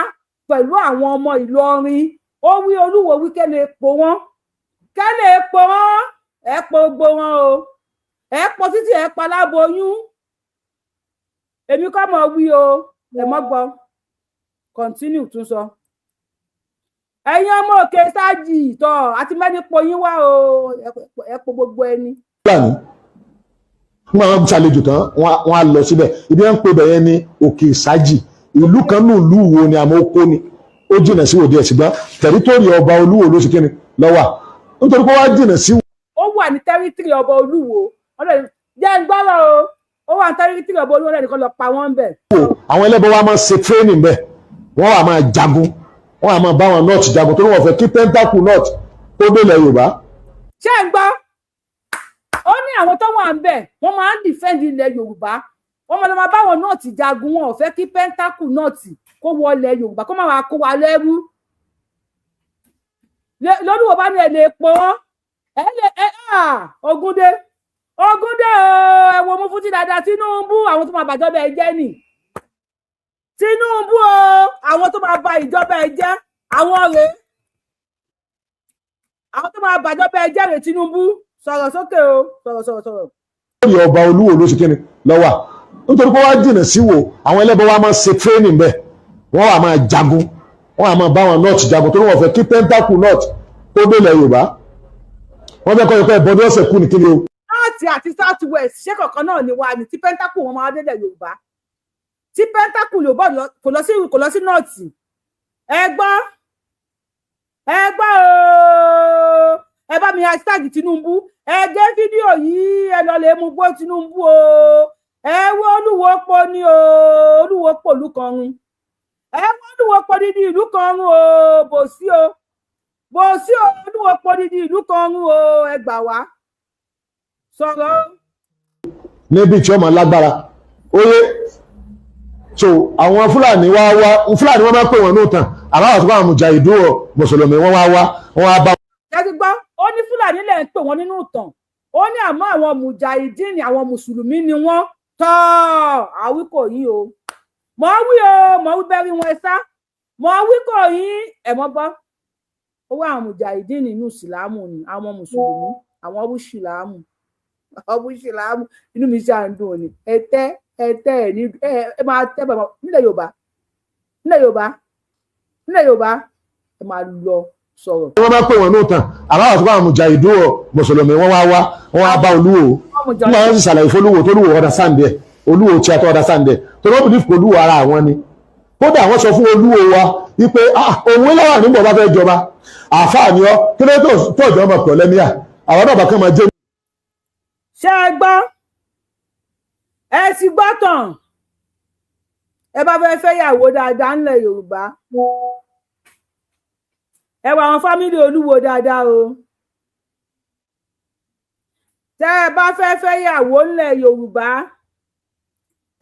pẹ̀lú àwọn ọmọ Ìlọrin ó wí Olúwo wí kẹ́lẹ́ epo wọn ẹ po gbogbo wọn o ẹ po títí ẹ pa láboyún èmi kọ́ mọ̀ wí o ẹ mọ́ gbọ́ continue tún sọ ẹ̀yin ọmọ Òkè Ìsájì tọ̀ àti mẹ́ni po yín wá o ẹ po gbogbo ẹni. Fúlàní wọ́n ṣàlejò tán wọ́n á lọ síbẹ̀ ibi wọ́n ń pè bẹ̀yẹn ní Òkè Ìsájì ìlú kan nù ìlú Ìwó ni àmọ́ ó kó ni ó jìnà sí òde ẹ̀sìgbọ́n tẹ̀rítórì ọba Olúwo ló ṣe kí ni lọ́wà nítorí pé wọ́n á jìnà sí. ó wà ní tẹ́rítírì ọba Olúwo jẹ́ ń gbọ́rọ̀ ó wà ní tẹ́rítírì ọba Olúwo nìkan lọ pa wọ́n bẹ̀. àwọn ẹlẹ́bọ wa máa ń ṣe tírénì bẹ́ẹ̀ wọ́n wà máa jagun wọ́n wà máa bá wọn nọ́ọ̀tì jagun torí wọ́n fẹ́ kí pẹ́ńtákù nọ́ọ̀tì tó délẹ̀ Yorùbá. ṣé ń gbọ́ ó ní àwọn tó wà ń bẹ̀ wọ́n máa ń dìfẹ́ǹdì ilẹ̀ Yorùbá wọ́n máa lọ máa bá wọn nọ́ọ̀tì jagun wọn ò fẹ́ kí pẹ́ńtákù nọ́ọ̀tì kó wọlé Yorùbá kó má wàá kó wa lẹ́rú lọ́dúnwó bá ní ẹ̀ lè pọ̀ Ògúndé ẹ̀wọ̀n mú fún ti dáadáa Tinubu àwọn tó máa bàjọba ẹ̀ jẹ́ nì Tinubu o àwọn tó máa ba ìjọba ẹ̀ jẹ́ àwọn rèé àwọn tó máa bàjọba ẹ̀ jẹ́ rèé Tinubu sọ̀rọ̀ sókè o sọ̀rọ̀. lórí ọba Olúwo ló ṣe kí ni lọ́wà nítorí pé wọ́n á jìnà sí wo àwọn ẹlẹ́bọ wa máa ń ṣe tírénì bẹ́ẹ̀ wọ́n wà máa jagun wọ́n wà máa bá wọn nọ́ọ̀tì jagun torí wọ́n fẹ́ kí pẹ́ńtákù nọ́ọ̀tì tó délẹ̀ Yorùbá wọ́n fẹ́ kọ́ ìpẹ́ ìbọn ní ọ̀sẹ̀ kú ní kíni o. nọ́ọ̀tì àti south west ṣé kankan náà ni wà ní tí pẹ́ńtákù wọn máa délẹ̀ Yorùbá tí pẹ́ńtákù Yorùbá kò lọ sí nọ́ọ̀tì ẹ gbọ́ o ẹ bá mi hashtag Tinubu ẹ gé fídíò yìí ẹ lọ lè mú gbó Tinubu o ẹ wo Olúwo pọ̀ ní o Olúwo pọ̀ ìlú kan run ẹ wo Olúwo pọ̀ dídí ìlú kan run o bò sí o Olúwo pọ̀ dídí ìlú kan run o ẹ gbà wá sọ̀rọ̀. níbi tí ọmọ lágbára oyè so àwọn Fúlàní wọn máa ń pè wọn ní òtàn àbáwọ̀ tó bá wọn mùjà ìdúró mùsùlùmí wọn wá bá. ẹ ti gbọ́ ó ní Fúlàní lè ń pè wọ́n nínú ìtàn ó ní àmọ́ àwọn mùjàhídìn àwọn mùsùlùmí ni wọ́n tọ́ àwíkò yìí o mọ̀ wí bẹ́rí wọn ẹ sá mọ̀ wíkò yìí ẹ̀ mọ́ gbọ́ ó wá àwọn mùjàhídìn nínú ìsìlámù ni àwọn mùsùlùmí àwọn ọbúṣìlámù inú mi ṣáà ń dùn ni ẹ máa tẹ́ bàbá nílẹ̀ Yorùbá ẹ máa lọ sọ̀rọ̀. wọ́n máa pè wọ́n ní òtàn àbáwọ̀ tó bá wọn mùjà ìdúró mùsùlùmí wọ́n wá bá Olúwo wọ́n máa ń ṣàlàyé fólúwo tó lúwo ọ̀dà sáǹdẹ̀ Olúwo tí a tó ọ̀dà sáǹdẹ̀ tó lọ́ bìlíf kò lúwo ara àwọn ni kódà wọ́n sọ fún Olúwo wa wípé òun láwà nígbà bá fẹ́ jọba àáfàá ni ọ́ kí ló tó ọjọ́ ọmọ pẹ̀lú ẹ̀míà àwọn náà bá kàn máa jẹ́. ṣé ẹ gbọ́ ẹ ti gbọ́ tán ẹ bá fẹ́ yàwó dáadáa ńlẹ̀ Yorùbá ẹ wá àwọn fámìlì Olúwo dáadáa o tẹ́ ẹ bá fẹ́ yàwó ńlẹ̀ Yorùbá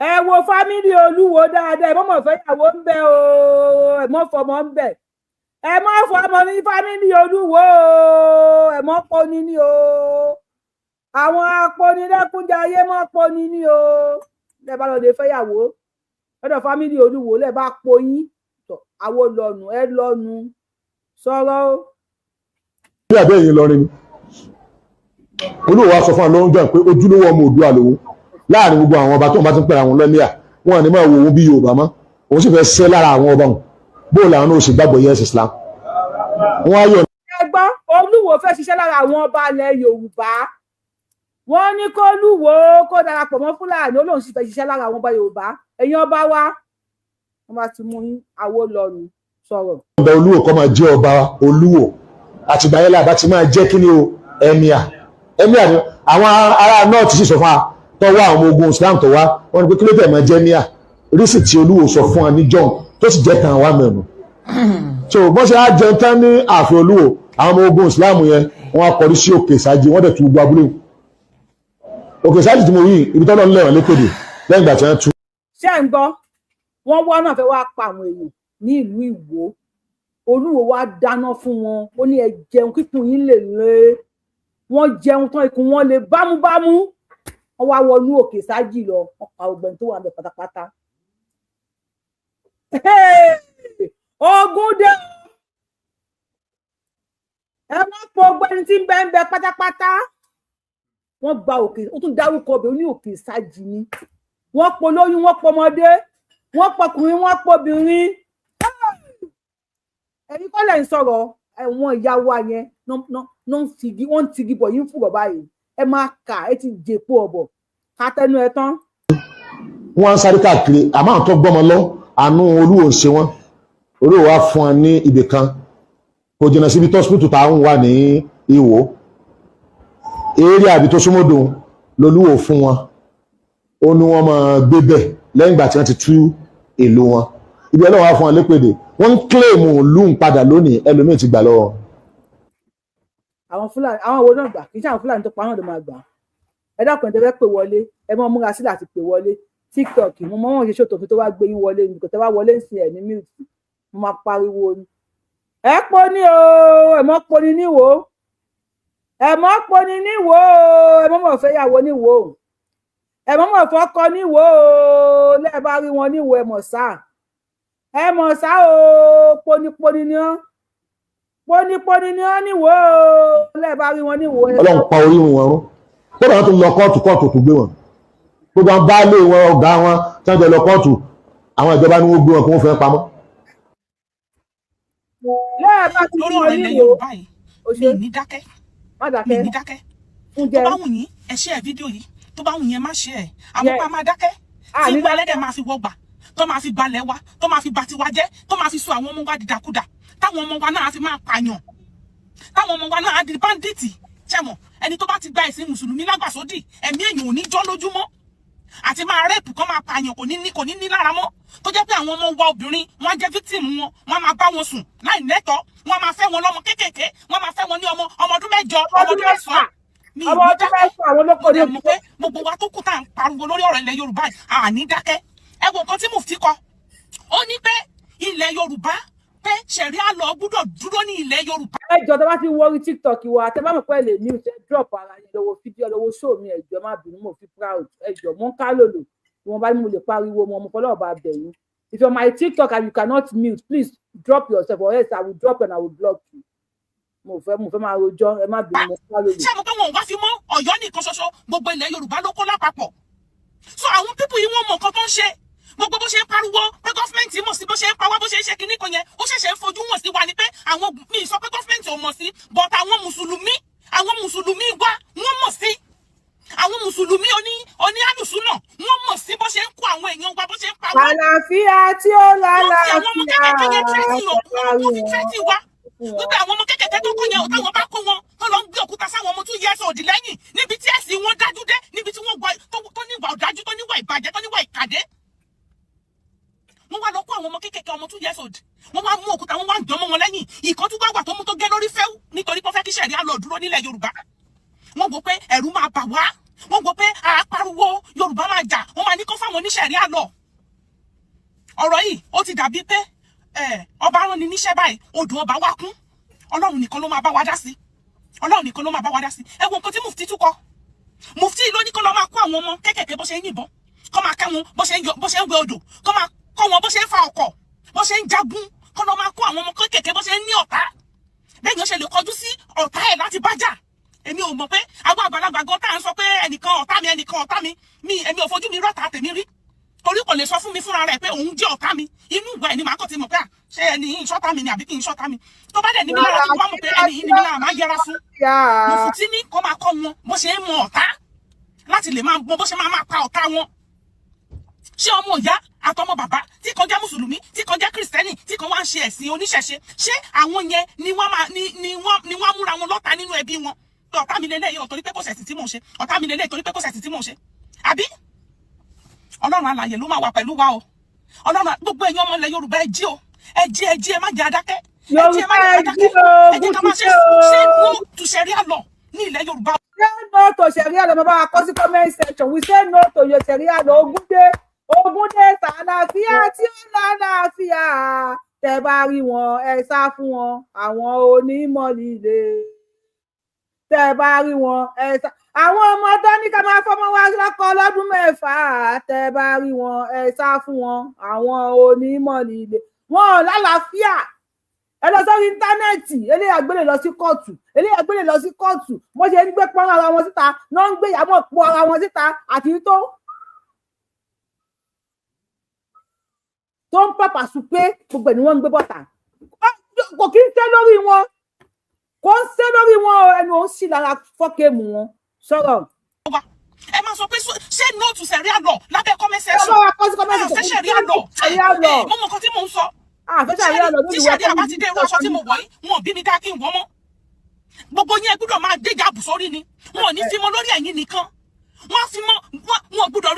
ẹ wo fámìlì Olúwo dáadáa ẹ mọ̀ fẹ́ yàwó ń bẹ o ẹ mọ̀ fọmọ ń bẹ ẹ mọ̀ fọmọ ní fámìlì Olúwo o ẹ mọ̀ poni ní o àwọn aponilẹ́kúnjayé mọ̀ poni ní o lẹ́ bá lọ́ọ́ de fẹ́ yàwó lọ́dọ̀ fámìlì Olúwo lẹ́ bá poyín àwo lọ́nu ẹ lọ́nu sọ̀rọ̀ o. bí àbẹ́ yìí lọ rí ni Olúwo wa sọ fún àwọn lóúnjẹ pé ojúlówó ọmọ Oòduà lòun láàrin gbogbo àwọn ọba tó ń bá ti ń pẹ̀lú àwọn lẹ́míà wọn ni máa wo òun bí Yorùbá mọ́ òun sì fẹ́ ṣẹ́ lára àwọn ọba wọn bó làwọn náà ṣe gbàgbọ́ yẹ́sì Islam. wọ́n á yọ. ẹ gbọ́ Olúwo fẹ́ ṣiṣẹ́ lára àwọn ọba ilẹ̀ Yorùbá wọ́n ní kó Olúwo kó darapọ̀ mọ́ Fúlàní Olóhùn sì fẹ́ ṣiṣẹ́ lára àwọn ọba Yorùbá ẹ̀yin ọba wa wọ́n bá ti mú àwo lọ́nu sọ̀rọ̀. ọba Olúwo kọ́ máa jẹ́ ọba Olúwo àtìgbà yẹn làbá ti máa jẹ́ kí ni o ẹ̀míà ni àwọn ará náà ti sì sọ fún wa tọwọ́ àwọn ọmọ ogun Islam tọwọ́ wọn ni pé kí ló tẹ̀ máa jẹ́ míà rísì tí Olúwo sọ fún wa ní John tó sì jẹ́ tàn wá mẹ́nu. so bọ́n ṣe á jẹun tán ní ààfin Olúwo àwọn ọmọ ogun Islam yẹn wọ́n á kọrí sí Òkè Ìsájì wọ́n dẹ̀ tu gbogbo abúlé Òkè Ìsájì tí mo rí ibi tọ́lọ́ ń lẹ̀wọ̀n lépèdè lẹ́yìn ìgbà tí wọ́n tu. ṣé ń gbọ́ wọ́n wá náà fẹ́ wá pa àwọn èèyàn ní ìlú Ìwó Olúwo wá dáná fún wọn ó ní ẹ jẹun kíkùn yín lè lé wọ́n jẹun tán ikùn wọn lè bámúbámú wọ́n wá wọnú Òkè Ìsájì lọ wọ́n pa ọgbẹ́ni tó wà ń bẹ pátápátá. ogun dé ẹ wọ́n pọ ọgbẹ́ni tí ń bẹ pátápátá wọ́n gba òkè ó tún dárúkọ ọbẹ̀ ní Òkè Ìsájì ni wọ́n pọ lóyún wọ́n pọ ọmọdé wọ́n pọkùnrin wọ́n pọbìnrin ẹ̀yin kọ́ lẹ̀ ń sọ̀rọ̀ ẹ̀wọ̀n ìyá wa yẹn wọ́n ń tigi bọ̀ yín fún bàbá yìí ẹ máa kà ẹ ti jèpo ọ̀bọ̀ ká tẹnu ẹ tán. wọ́n ń sáré káàkiri àmọ́ àwọn tó gbọ́mọ lọ àánú Olúwo ń ṣe wọ́n Olúwo wá fún wọn ní ibì kan kò jìnnà síbi tó hospital táwọn wà ní Ìwó eré àbí tó súnmọ́dò lolúwo fún wọn ó ní wọ́n máa gbé bẹ̀ lẹ́yìn ìgbà tí wọ́n ti tú èlò wọn ibi ọlọ́run wá fún wọn lépèdè wọ́n ń kílèmù lùn padà lónìí ẹlòmíì ti gbà lọ́wọ́. àwọn Fúlàní àwọn wo náà gbà kì í ṣe àwọn Fúlàní tó pa náà ló máa gbà ẹ dákun ẹ tẹ́ pè wọlé ẹ mọ múra sílẹ̀ àti pè wọlé TikTok mo mọ wọn ṣe ṣètò tó wá gbé yín wọlé nìkan tẹ́ wá wọlé ń sin ẹ ní mute mo máa pariwo ni ẹ pọ̀ ní o ẹ mọ pọ̀ ní níwò ẹ mọ pọ̀ ní níwò ẹ mọ mọ fẹ́ yàwó níwò ẹ mọ mọ fọkọ níwò lẹ bá rí wọn níwò ẹ mọ̀ sá o poniponi ni wọn poniponi ni wọn níwò lẹ bá rí wọn níwò. Ọlọ́run pa orí wọn rún kódà wọn tó lọ kóòtù tó gbé wọn gbogbo àwọn baálé wọn ọ̀gá wọn tí wọn jẹ lọ kóòtù àwọn ìjọba ni wọn gbé wọn kó wọn fẹ́ pamọ́. lórí ọ̀rọ̀ ilẹ̀ Yorùbá yìí mi ní dákẹ́ mi ní dákẹ́ tó bá wù yín ẹ share fídíò yìí tó bá wù yín ẹ má share àwọn pa máa dákẹ́ tí wọn ẹlẹ́dẹ̀ máa fi wọgbà tó máa fi balẹ̀ wa tó máa fi batiwa jẹ́ tó máa fi sọ àwọn ọmọ wa dìdàkudà táwọn ọmọ wa náà fi máa pààyàn táwọn ọmọ wa náà á di báńdíìtì ṣẹ̀mọ̀ ẹni tó bá ti gba ẹ̀sìn mùsùlùmí lágbàsódì ẹ̀mí èèyàn ò ní jọ́ lójúmọ́ àti máa rẹ́ẹ̀pù kọ́ máa pààyàn kò ní ní lára mọ́ tó jẹ́ pé àwọn ọmọ wa obìnrin wọ́n á jẹ́ victim wọn wọ́n á máa bá wọn sùn láì lẹ́tọ̀ọ́ wọ́n á máa fẹ́ wọn lọ́mọ kéékèèké wọ́n á máa fẹ́ wọn ní ọmọ ọdún mẹ́jọ ọmọ ọdún mẹ́sàn-án mi ì ní dákẹ́ mo pé gbogbo wa tó kù tá à ń pariwo lórí ọ̀rọ̀ ilẹ̀ Yorùbá àní dákẹ́ ẹ wo nǹkan tí Mufti kọ ó ní pé ilẹ̀ Yorùbá pé ṣẹ̀ríà lọ gbọ́dọ̀ dúró ní ilẹ̀ Yorùbá. ẹjọ́ tó bá ti wọ orí TikTok wa tẹ bá mọ̀ pé lè ní ìṣe drop ara yẹn lọ́wọ́ fídíò lọ́wọ́ show mi ẹjọ́ má bínú mo fi proud ẹjọ́ mo ń ká lòlò wọn bá ní mo lè pariwo mo fọlọ́ ọba bẹ̀rù if you're my TikTok and you cannot mute please drop yourself or else I will drop and I will block you. mo fẹ́ máa rojọ́ ẹ má bínú mo ká lòlò. ṣé mo pé wọn ò wá fi mọ́ Ọ̀yọ́ nìkan ṣoṣo gbogbo ilẹ̀ Yorùbá ló kó lápapọ̀ so àwọn pípù yìí wọ́n mọ̀ nǹkan tó ń ṣe gbogbo bó ṣe ń pariwo pé gọ́fìmẹ̀ntì mọ̀ sí bó ṣe ń pa wá bó ṣe ń ṣe kinní kan yẹn ó ṣẹ̀ṣẹ̀ ń fojú wọn sí wa ni pé àwọn mi sọ pé gọ́fìmẹ̀ntì ò mọ̀ sí but àwọn mùsùlùmí wa wọ́n mọ̀ sí àwọn mùsùlùmí oní àlùsùnà wọ́n mọ̀ sí bó ṣe ń kó àwọn èèyàn wa bó ṣe ń pa wá. àlàáfíà tí ó lálàáfíà. Àwọn ọmọ kékèké yẹn tírẹ́tì o, tó fi tírẹ́tì wa. Wípé àwọn ọmọ kékèké tó kọ́ yẹn táwọn bá kó wọn, tó lọ ń gbé òkúta sáwọn ọmọ 2 years old lẹ́yìn níbi tí ẹ̀sìn wọn dájú dé, níbi tí wọ́n gbọ́ tó níwà ọ̀dájú, tó níwà ìbàjẹ́, tó níwà ìkàdé. Wọ́n wá lọ kó àwọn ọmọ kékèké ọmọ 2 years old. Wọ́n wá mú òkúta, wọ́n wá ń dánmọ́ wọn lẹ́yìn. Ìkan tún wá tó mú tó gé lórí fẹ́ù nítorí pé ó fẹ́ kí ṣẹ̀ríà lọ dúró nílẹ̀ Yorùbá. Wọ́n wò pé ẹ̀rù máa bà wá. Wọ́n wò pé àpariwo Yorùbá máa jà. Wọ́n máa ní kó fáwọn oníṣẹ̀ríà lọ. Ọ̀rọ̀ yìí ó ti dàbí pé ọba rán ni níṣẹ́ báyìí, odò ọba wá kún. Ọlọ́run nìkan ló máa bá wa dá sí. Ọlọ́run nìkan ló máa bá wa dá sí. Ẹ wo nǹkan tí Mufti tún kọ. Mufti ló ní kó lọ máa kó àwọn ọmọ kékèké bó ṣe ń yìnbọn, kó máa kẹ́ wọn bó ṣe ń wẹ odò, kó máa kọ́ wọn bó ṣe ń fa ọkọ̀, bó ṣe ń jagun, kó lọ máa kó àwọn ọmọ kékèké bó ṣe ń ní ọ̀tá. Bẹ́ẹ̀ ni ó ṣe lè kọjú sí ọ̀tá ẹ̀ láti bá jà. Èmi ò mọ̀ pé àwọn àgbàlagbà gan tá à ń sọ pé ẹnìkan ọ̀tá mi, èmi ò fojú mi rọ́ta tèmi rí. Torí kò lè sọ fún mi fúnra rẹ̀ pé òun jẹ́ ọ̀tá mi. Inú ìwà ẹ̀ ni màá kàn ti mọ̀ pé ṣé ẹni yìí ṣọ́tá mi ni àbí kì í ṣọ́tá mi. Tó bá dẹ̀ ní mi lára tí wọ́n mọ̀ pé ẹni yìí ni mi lára máa yẹra fún. Mufti ní kó máa kọ́ wọn bó ṣe ń mọ ọ̀tá láti lè máa mọ bó ṣe máa pa ọ̀tá wọn. Ṣé ọmọ ìyá àtọmọ bàbá tí kan jẹ́ mùsùlùmí, tí kan jẹ́ kìrìsìtẹ́nì, tí kan wá ń ṣe ẹ̀sìn oníṣẹ̀ṣe, ṣé àwọn yẹn ni wọ́n múra wọn lọ́ta nínú ẹbí wọn? Ọ̀tá mi lélẹ́yìí torí pé kò ṣẹ̀sìn tí mò ń ṣe, ọ̀tá mi lélẹ́yìí torí pé kò ṣẹ̀sìn tí mò ń ṣe. Àbí? Ọlọ́run alààyè ló máa wà pẹ̀lú wa o. Ọlọ́run gbogbo ẹ̀yin ọmọ ilẹ̀ Yorùbá ẹ jí o. Ẹ jí ẹ má jẹ́ adákẹ́. Ẹ jí ẹ má jẹ́ adákẹ́. Ẹ jẹ́ ká máa ṣe no to Sharia law ní ilẹ̀ Yorùbá. Say no to Sharia law. Bàbá wa kọ sí comment section. We say no to your Sharia law. Ògúndé sàlàáfíà tí ó lálàáfíà. Tẹ́ bá rí wọn ẹ sá fún wọn, àwọn onímọ̀ líle. Tẹ́ bá rí wọn ẹ sá. Àwọn ọmọ tó ní ká máa fọmọ wá lọ́kọ lọ́dún 6. Tẹ́ bá rí wọn ẹ sá fún wọn, àwọn onímọ̀ líle. Wọn ò lálàáfíà. Ẹ lọ sórí íńtánẹ́ẹ̀tì, eléyà gbélé lọ sí kóòtù, mo ṣe ń gbé pọ́n ara wọn síta, náà ń gbé ìyàmọ̀ pọ̀ ara wọn síta, àti tó ń pàpà sùn pé gbogbo ẹ̀ ni wọ́n ń gbé bọ́ta. Kò kí ń tẹ́ lórí wọn, ẹnu ó sì lára fọ́kẹ́mù wọn. Sọ̀rọ̀. Ẹ máa sọ pé ṣé no to Sharia law lábẹ́ comment section. Ṣé Sharia law? Mo mọ̀ nǹkan tí mò ń sọ. Tí Sharia bá ti dé irú aṣọ tí mo wọ̀ yìí, wọn ò bí mi dá kí n wọ́n mọ́. Gbogbo yẹn gbọ́dọ̀ máa déjà bù sórí ni. Wọn ò ní fi mọ́ lórí ẹ̀yin nìkan. Wọ́n á fi mọ́, wọn ò gbọ́dọ̀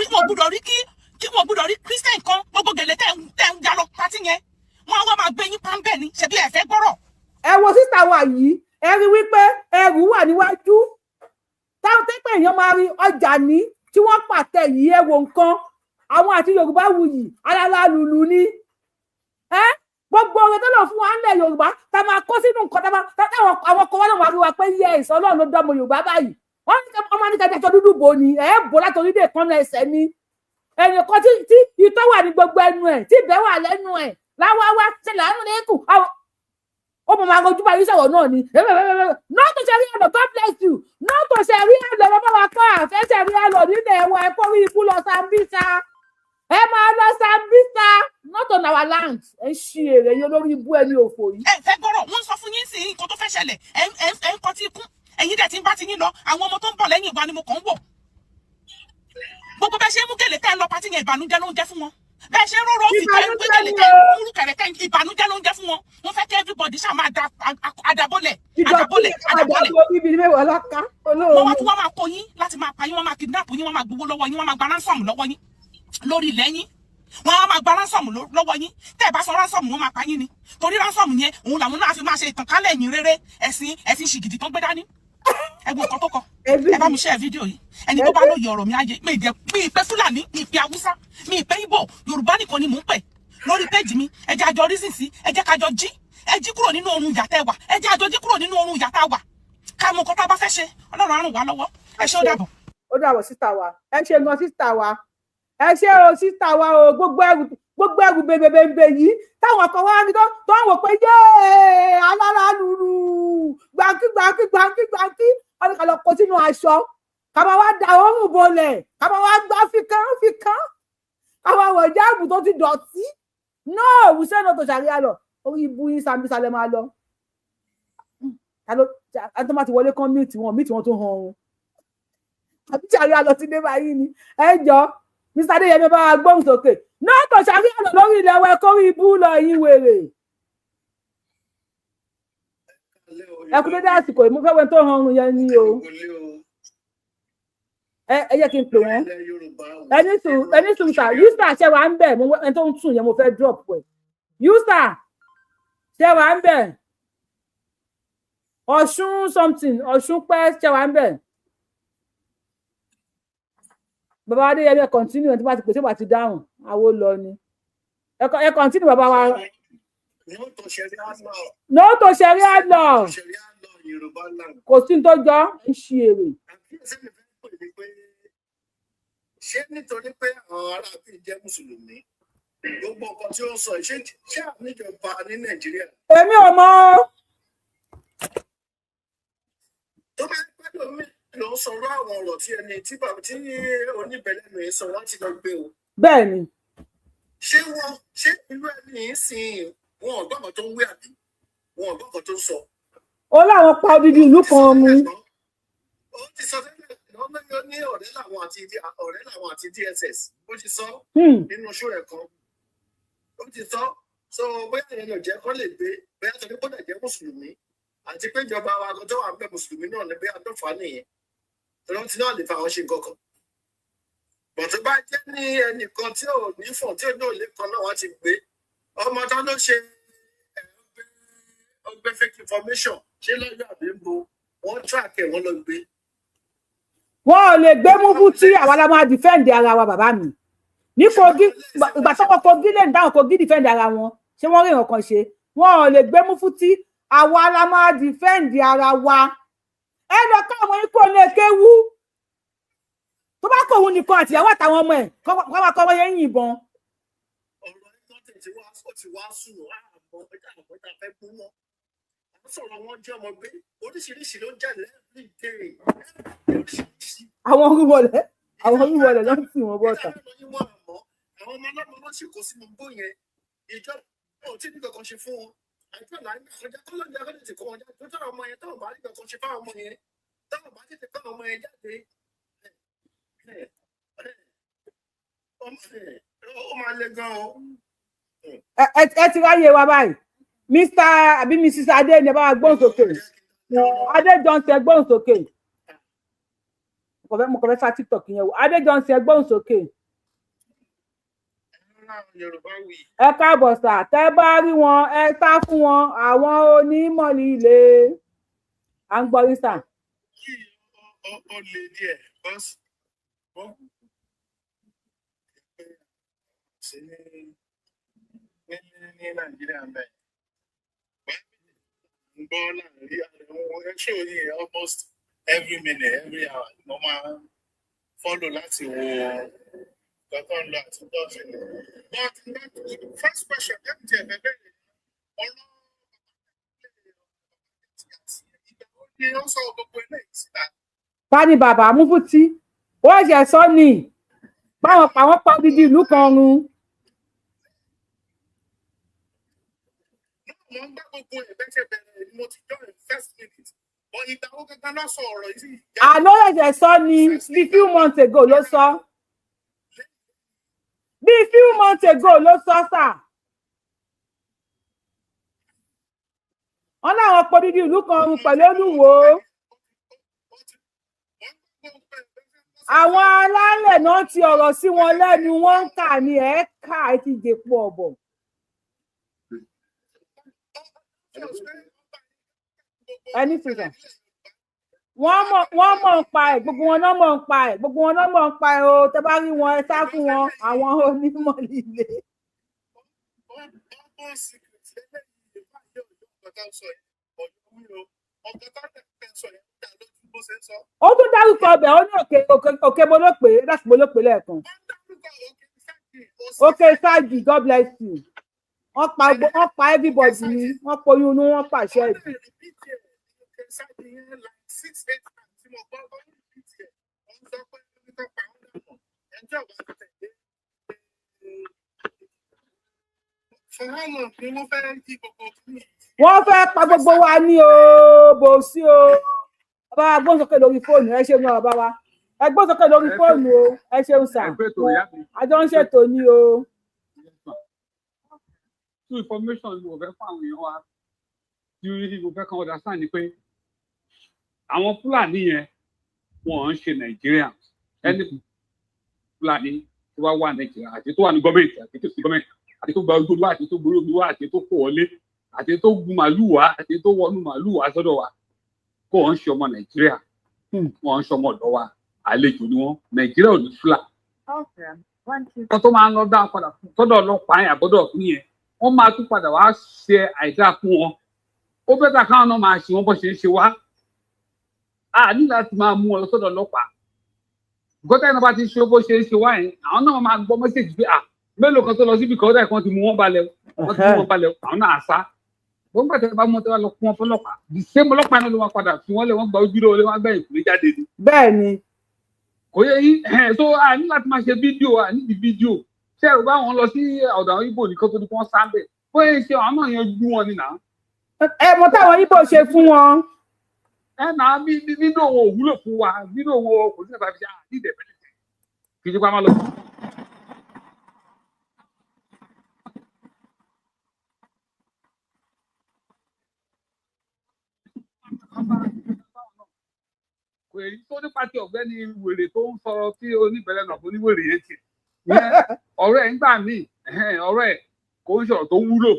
rí Christian kan gbogbo gèlè tẹ̀ ń já lọ pátí yẹn. Wọ́n á wá máa gbé yín pàmbẹ́ ni, ṣebí ẹ fẹ́ gbọ́rọ̀. Ẹ wo sísá wa yìí, ẹ rí wípé ẹrù wà níwájú. Táwọn tẹ́pẹ́ èèyàn máa rí ọjà ní tí wọ́n pàtẹ yìí, ẹ wo nǹkan. Àwọn àti Yorùbá wuyì, alálàlùlù ni. Gbogbo oore tó lọ fún wa ńlẹ̀ Yorùbá tá máa kó sínú nǹkan táwọn àwọn kan wọ́n lọ wá rí wa pé yes Ọlọ́run ló dánmọ Yorùbá báyìí. Wọ́n ní ọmọ ní kẹjọ dúdú bò ní bò látòrí dè kan ẹsẹ̀ ni. Ẹ̀yìn kan tí ìtọ́ wà ní gbogbo ẹnu ẹ̀, tí ìbẹ́ wà lẹ́nu ẹ̀, láwáwá ṣẹlẹ̀ àánú lẹ́kùn. Ó mọ̀ máa rojú bá yín sọ̀rọ̀ náà ni. No to Sharia law, God bless you. No to Sharia law, bàbá wa kọ́ àfẹ́ Sharia law nílẹ̀ ẹ̀wọ̀ ẹ̀kọ́ rí ikú lọ Sambisa. Ẹ máa lọ Sambisa, not on our land. Ẹ ń ṣí èrè yín olórí ibú ẹni òfò yìí. Ẹ fẹ́ gbọ́rọ̀, wọ́n sọ fún yín sí nǹkan tó fẹ́ ṣẹlẹ̀. Ẹ ń kọ́ tí kún. Ẹ̀yin dẹ̀ ti ń bá ti yín lọ. Àwọn ọmọ tó ń bọ̀ lẹ́yìn ìwà ni mo kàn ń wò. Gbogbo bẹ́ẹ̀ ṣe mú gèlè tẹ́ ń lọ pátí yẹn ìbànújẹ́ ló ń jẹ́ fún wọn. Bẹ́ẹ̀ ṣe róró fi tẹ́ ń gbé gèlè tẹ́ ń múrú kẹ̀rẹ̀kẹ́ ìbànújẹ́ ló ń jẹ́ fún wọn. Wọ́n fẹ́ kí everybody ṣáà máa àdàbọ̀lẹ̀. Wọ́n wá tún wá máa kó yín láti máa pa yín, wọ́n máa kidnap yín, wọ́n máa gbowó lọ́wọ́ yín, wọ́n máa gba ransom lọ́wọ́ yín lórí ilẹ̀ yín. Wọ́n á máa gba ransom lọ́wọ́ yín. Tẹ́ ẹ bá sọ ransom wọ́n máa pa yín ni. Torí ransom yẹn òun làwọn náà fi máa ṣe ìtànkálẹ̀ ẹ̀yìn rere ẹ̀sìn ṣìgìdì tó ń gbé dání. Ẹ wo nǹkan tó kọ. Ẹ bá mi share fídíò yìí. Ẹni tó bá lóye ọ̀rọ̀ mi ayé mi ìpè Fúlàní, mi ìpè Haúsá, mi ìpè Ìgbò, Yorùbá nìkan ni mò ń pè lórí péjì mi. Ẹ jẹ́ àjọ reason sí, ẹ jẹ́ kájọ jí. Ẹ jí kúrò nínú oorun ìyà tẹ́ wà. Ẹ jẹ́ àjọ jí kúrò nínú oorun ìyà tá wà. Ká mọ nǹkan tá bá fẹ́ ṣe. Ọlọ́run á ràn wá lọ́wọ́. Ẹ ṣé ó dàbọ̀. Ó dàbọ̀ sísá wa. Ẹ ṣé gan sísá wa. Ẹ ṣé o sísá wa o, gbogbo ẹrù bèbè yìí táwọn kan wá ní tó ń wò pé yéé alálàlùlù gbàǹkì ọdún kan lọ kó sínú aṣọ ká máa wá da òórùn bolẹ̀ ká máa wá gbá fíkán ká máa wọ̀ jáàbù tó ti dọ̀tí. No, we say no to Sharia law. Orí ibu yín Sambisa lẹ máa lọ. Àti máa ti wọlé kan mute wọn tó hàn ọ́n. Àbí Sharia law ti dé báyìí ni. Ẹ jọ Mr. Adéyẹmí bá wa gbóhùn sókè náà tó ṣàfihàn lórí ilẹ̀ wa kórí ibú lọ yín wèrè. Ẹ kú dédé àsìkò yìí mo fẹ́ wẹ́n tó hàn ọrùn yẹn ni o. Ẹ jẹ́ kí n pè wọ́n. Ẹni sùn sà Yúsà ṣe wà ń bẹ̀ ẹni tó ń sùn yẹn mo fẹ́ drop ẹ̀. Yúsà ṣe wà ń bẹ̀. Ọ̀ṣun something Ọ̀ṣun pẹ́ ṣe wà ń bẹ̀. Bàbá Adéyẹmí continue tí wọ́n ti pèsè wà ti dáhùn àwo lọ ni. Ẹ continue bàbá wa. No to Sharia law. Kò sí tó jọ ń ṣe èrè. Ṣé nítorí pé àwọn ará bíi jẹ́ Mùsùlùmí gbogbo nǹkan tí ó sọ ṣé àníjọba ní Nàìjíríà. Èmi ò mọ̀. Tó bá gbọ́dọ̀ mi ló ń sọ̀rọ̀ àwọn ọ̀rọ̀ tí ẹni tí oníbẹ̀lẹ́nu yìí sọ láti lọ gbé o. Bẹ́ẹ̀ni. Ṣé irú ẹni yìí sìn wọn ò gbọ́kàn tó ń wí àbí wọn ò gbọ́kàn tó ń sọ. Ó láwọn pa odidi ìlú kan mu. Ó ti sọ fẹ́lẹ̀ lọ́mọ ní ọ̀rẹ́ làwọn àti DSS bó ti sọ nínú ṣó ẹ̀ kan. Ó ti sọ so bóyá ìyẹn ò jẹ́ kọ́ lè gbé bóyá torí kó dẹ̀ jẹ́ Mùsùlùmí àti pé ìjọba wa tó wà ń bẹ Mùsùlùmí náà ni bóyá tó fà á nìyẹn. Torí wọ́n ti náà lè fa àwọn ṣe nǹkan kan. Bọ̀tú bá jẹ́ ní ẹnìkan tí ò ní fọ̀n tí ò ní òlé kan náà wọ́n ti gbé ọmọ tó ló ṣe ọgbẹ́ fake information ṣé lọ́jọ́ àbí ń bo wọ́n track ẹ̀ wọ́n lọ gbé. Wọ́n ò lè gbé Mufti àwa la máa defend ara wa bàbá mi. Ní Kogi ìgbà tó kọ Kogi lè dáhùn Kogi defend ara wọn ṣé wọ́n rí nǹkan ṣe. Wọ́n ò lè gbé Mufti àwa la máa defend ara wa. Ẹ lọ ká àwọn ikú ní kéwú. Tó bá kọ òun nìkan àtìyàwó àtàwọn ọmọ ẹ̀ kọ́ máa kọ́ wọ́n yẹn yìnbọn. Ọ̀rọ̀ ẹ̀kọ́ tí wọ́n ti wá sùn àbọ̀ ọjà fẹ́ kú mọ́. Sọ̀rọ̀ wọn jẹ́ ọmọ gbé oríṣiríṣi ló ń jáde every day. Àwọn orúwọlẹ̀ ló ń sìn wọn bọ́ta. Àwọn ọmọ ọlọ́mọ ló sì kó sínú gbó yẹn ìjọba ò tí ní kankan ṣe fún wọn. Àìpẹ́ là ń kọjá tó lọ́jà kó tètè kọ́ wọn jáde tó tọrọ ọmọ yẹn táwọn bá rí kankan ṣe fáwọn ọmọ yẹn táwọn bá tètè kọ́ ọmọ yẹn jáde. Ó máa le gan-an. Ẹ ti ráyè wa báyìí. Mr. àbí Mrs. Adé ni bá gbóhùn sókè. Adé Johnson gbóhùn sókè. Mo kàn fẹ́ fa TikTok yẹn wò. Adé Johnson gbóhùn sókè. Ẹ káàbọ̀ sà, tẹ́ bá rí wọn, ẹ sá fún wọn, àwọn onímọ̀lì ilé. À ń gbọ́ rí sà. Ó lè díẹ̀, bọ́sì. Ní Nàìjíríà bẹ́ẹ̀. Almost every minute, every hour, mo máa follow láti wo kankan lọ àti dọ́ọ̀sì. But first question, let me tell you, Báni bàbá Mufti, wọ́n ṣe sọ ni, báwọn pa odidi ìlú kan run. Wọ́n gbá gbogbo ẹ̀ bẹ́ẹ̀ bẹ̀rẹ̀ mo ti jọ ẹ̀ first minute. But ìgbà wo gangan náà sọ ọ̀rọ̀ yìí. Àná ẹ̀jẹ̀ sọ ni bí few months ago ló sọ. Bí few months ago ló sọ sà. Wọ́n láwọn pọ̀ dídí ìlú kan run pẹ̀lú Olúwo. Àwọn alálẹ̀ náà ti ọ̀rọ̀ sí wọn lẹ́nu wọ́n ń kà ní ẹ̀ka ti dèpọ̀ ọ̀bọ̀. Ẹni fìgbà wọ́n mọ̀ ń pa ẹ̀ gbogbo wọn náà mọ̀ ń pa ẹ̀ o tẹ́ bá rí wọn ẹ sá fún wọn àwọn onímọ̀ líle. Ó tún dárúkọ ọbẹ̀ ó ní òkè bolópè láti bolópè lẹ́ẹ̀kan. Òkè Sáàjì, God bless you. Wọ́n pa everybody ni wọ́n poyún inú wọ́n pàṣẹ ìdí. Wọ́n fẹ́ pa gbogbo wa ní o bò sí o bàbá wa gbọ́n sókè lórí fóònù ẹ ṣe mú bàbá wa ẹ gbọ́ sókè lórí fóònù o ẹ ṣeun sà àjọ ń ṣètò ní o. Two information ni mo fẹ́ fún àwọn èèyàn wa tí mo fẹ́ kàn understand ni pé àwọn Fúlàní yẹn wọ́n ń ṣe Nàìjíríà ẹni Fúlàní tí wàá wà Nàìjíríà àti tó wà ní gọ́ọ̀mẹ̀ntì àti tó sí gọ́ọ̀mẹ̀ntì àti tó gba ojú wa àti tó gbòòrò ojú wa àti tó kó wọlé àti tó gun màálù wa àti tó wọnú màálù wa sọ́dọ̀ wa kó wọ́n ń ṣe ọmọ Nàìjíríà wọ́n ń ṣe ọmọ ọ̀dọ́ wa àlejò ni wọ́n Nàìjíríà ò ní Fúlà. wọ́n tó máa ń lọ dá padà sọ́dọ̀ ọlọ́pàá yẹn àbọ̀dọ̀ fún yẹn wọ́n máa tún padà wá ṣe àìdá fún wọn ó bẹ́tà káwọn náà máa ṣe wọ́n bó ṣe ń ṣe wá a ní láti máa mú wọn lọ sọ́dọ̀ ọlọ́pàá gọ́tà iná bá ti ṣe bó ṣe ń ṣe wá yẹn àwọn náà máa gbọ́ mẹ́sẹ̀jì pé mélòó kan tó lọ síbi kọ́ńtà kan ti mú wọn balẹ̀ àwọn náà sá wọ́n gbàtẹ́ bá mú wọn lọ fún wọn fọlọ́pàá the same ọlọ́pàá náà ló wá padà fi wọ́n lẹ̀ wọ́n gba ojú lé wọn gbẹ̀yìn kùnú jáde ni. bẹ́ẹ̀ ni. kò yẹ yín so a ní láti máa ṣe fídíò a ní di fídíò ṣé ẹ bá wọn lọ sí ọ̀dọ̀ àwọn Ìgbò nìkan tó ní kí wọ́n sáńbẹ̀ bóyá ṣe àwọn náà yẹn jú wọn ni nà. ẹ mọ táwọn Ìgbò ṣe fún wọn. ẹ nà á bí nínú òwò òwúlò fún wa nínú òwò kò sí ẹ̀fà fi ṣe àdídẹ̀ bẹ́ẹ̀ kì í ṣe pa máa lọ. kò èyí tó nípa ti ọ̀gbẹ́ni wèrè tó ń sọ tí oníbẹ̀rẹ̀ náà oníwèrè yẹn ti ọ̀rọ̀ ẹ̀ ń gbà mí ọ̀rọ̀ ẹ̀ kò ń sọ̀rọ̀ tó wúlò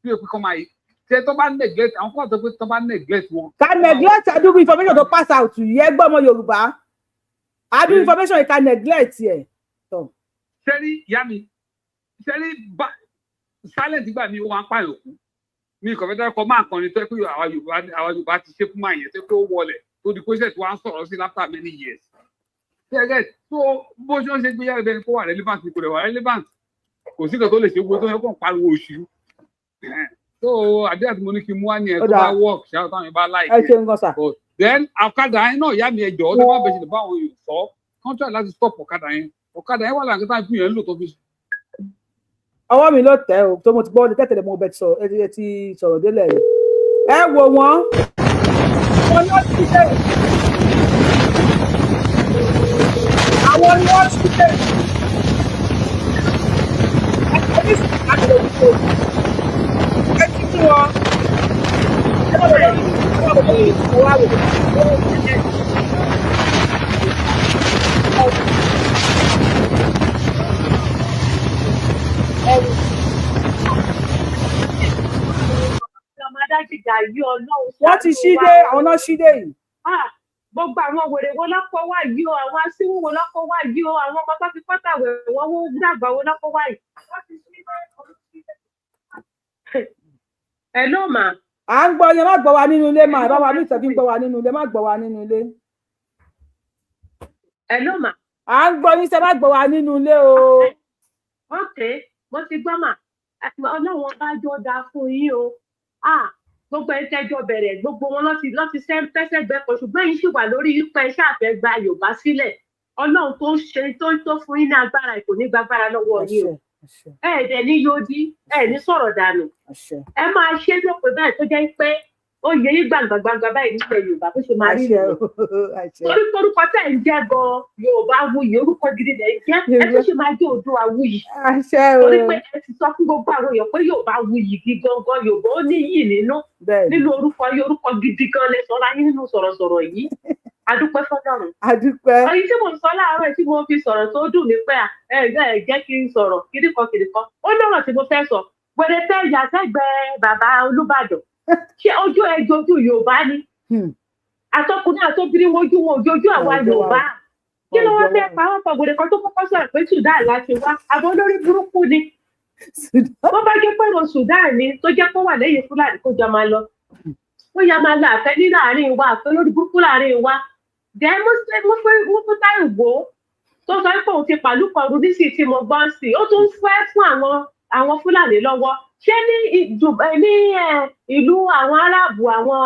bí o pé kọ́ máa yí ṣe tó bá neglect àwọn kan tó pé tó bá neglect wọn. ká neglect àdúgbò information tó pass out yẹ gbọ́ ọmọ Yorùbá àdúgbò information yìí ká neglect yẹ. sẹ́rí ìyá mi sẹ́rí silent gbà mí wọ́n á pààyàn kú mi kò fẹ́ dá kọ́ máa kàn ní tó pé àwa Yorùbá ti ṣe fún máa yẹn tó pé ó wọlé tó di process wa ń sọ̀rọ̀ sí after many years. So bó ṣe ń ṣe gbé yára bẹni kó wà relevant kò lè wà relevant kò sí kan tó lè ṣe gbogbo tó yẹ kó ń pariwo oṣù. So àdé àti mo ní kí n mú wá ní ẹ tó bá work ṣáà táwọn yẹn bá láìpẹ́. ẹ ṣe ń gọ́ sà. Then ọ̀kadà yẹn náà ìyá mi ẹjọ́ ó lè má bẹ̀ṣẹ̀ bá àwọn èèyàn sọ contract láti stop ọ̀kadà yẹn wà láǹkì táwọn ìpínyẹn ń lò tó fi. ọwọ́ mi ló tẹ̀ ọ́ tó mo ti gbọ́ ní tẹ́tẹ̀lẹ̀ mo bẹ̀ sọ ẹ ti sọ̀rọ̀ délẹ̀ yìí. ẹ wò wọ́n wọn ló ti dé àwọn ni wọ́n ti dé ẹ ti sùn láti lè wúwo ẹ ti tún wọn ẹ bá wọlé ẹ wá wò wọ́n ti ṣí dé àwọn náà ṣí dé yìí. gbogbo àwọn wèrè wo lọ́kọ̀ wá yìí o àwọn asínwó wo lọ́kọ̀ wá yìí o àwọn ọmọ tó fi pátá wẹ̀rẹ̀ wọ́n wó dàgbà wo lọ́kọ̀ wá yìí. ẹ ló mà. à ń gbọ́ yẹn má gbọ́ wa nínú ilé mà bá wa ní ìtọ́jú ń gbọ́ wa nínú ilé má gbọ́ wa nínú ilé. ẹ ló mà. à ń gbọ́ yín sẹ́ má gbọ́ wa nínú ilé o. ok mo ti gbọ́ mà ọlọ́run bá jọ dáa fún yín o. gbogbo ẹ tẹjọ bẹ̀rẹ̀ gbogbo wọn lọ ti tẹsẹ̀ gbẹpọ ṣùgbọ́n yìí sì wà lórí ipa iṣẹ́ àfẹgbà Yorùbá sílẹ̀ Ọlọ́run tó ṣe tó fún yín ní agbára kò ní gbàgbára lọ́wọ́ yín o ẹ dẹ ní yóòdí ẹ ní sọ̀rọ̀ dànù ẹ máa ṣe lópin báyìí tó jẹ́ pé ó yẹ yín gbàgbàgbàgbà báyìí nílẹ̀ Yorùbá bó ṣe máa rí rẹ orúkọ tẹ ń jẹ́ gan Yorùbá Awuyì orúkọ gidi lẹ ń jẹ́ ẹ tó ṣe máa jẹ́ Oòduà Awuyì torí pé ẹ ti sọ fún gbogbo àwọn èèyàn pé Yorùbá Awuyì gidi gangan Yorùbá ó ní yìí nínú orúkọ yìí orúkọ gidi gan lẹ sọ láyé nínú sọ̀rọ̀sọ̀rọ̀ yìí adúpẹ́ fọ́lọ́run. adúpẹ́. ọyìn tí mo ń sọ láàárọ̀ tí mo fi sọ̀rọ̀ tó dùn mí pé ẹ jẹ́ kí n sọ̀rọ̀ kìdìkan ó lọ́rọ̀ tí mo fẹ́ sọ wẹ̀rẹ̀ tẹ́ ìyá sẹ́gbẹ̀ẹ́ bàbá Olúbàdàn ṣé ojú ẹ jojú Yorùbá ni àtọkùnrin àtọbìnrin wojú wọn ojú àwa Yorùbá kí ló wá fẹ́ pa wọn pọ̀gbọ̀dẹ̀ kan tó kọ́kọ́ sọ̀rọ̀ pé Sudan láti wá àbọ̀ lórí burúkú ni wọ́n bá jẹ́ pẹ̀lú Sudan ni tó jẹ́ pé wà lẹ́yìn Fúlàní kó jọ máa lọ ó yá máa lọ àfẹ́ ní láàrin wa àfẹ́ lórí burúkú láàrin wa jẹ́ mo fún táyì wò ó tó sọ pé òun ti pàlúkọ rúdísì tí mo gbọ́ sí ó tún fẹ́ fún àwọn Fúlàní lọ́wọ́ ṣé ní ìlú àwọn Aráàbù àwọn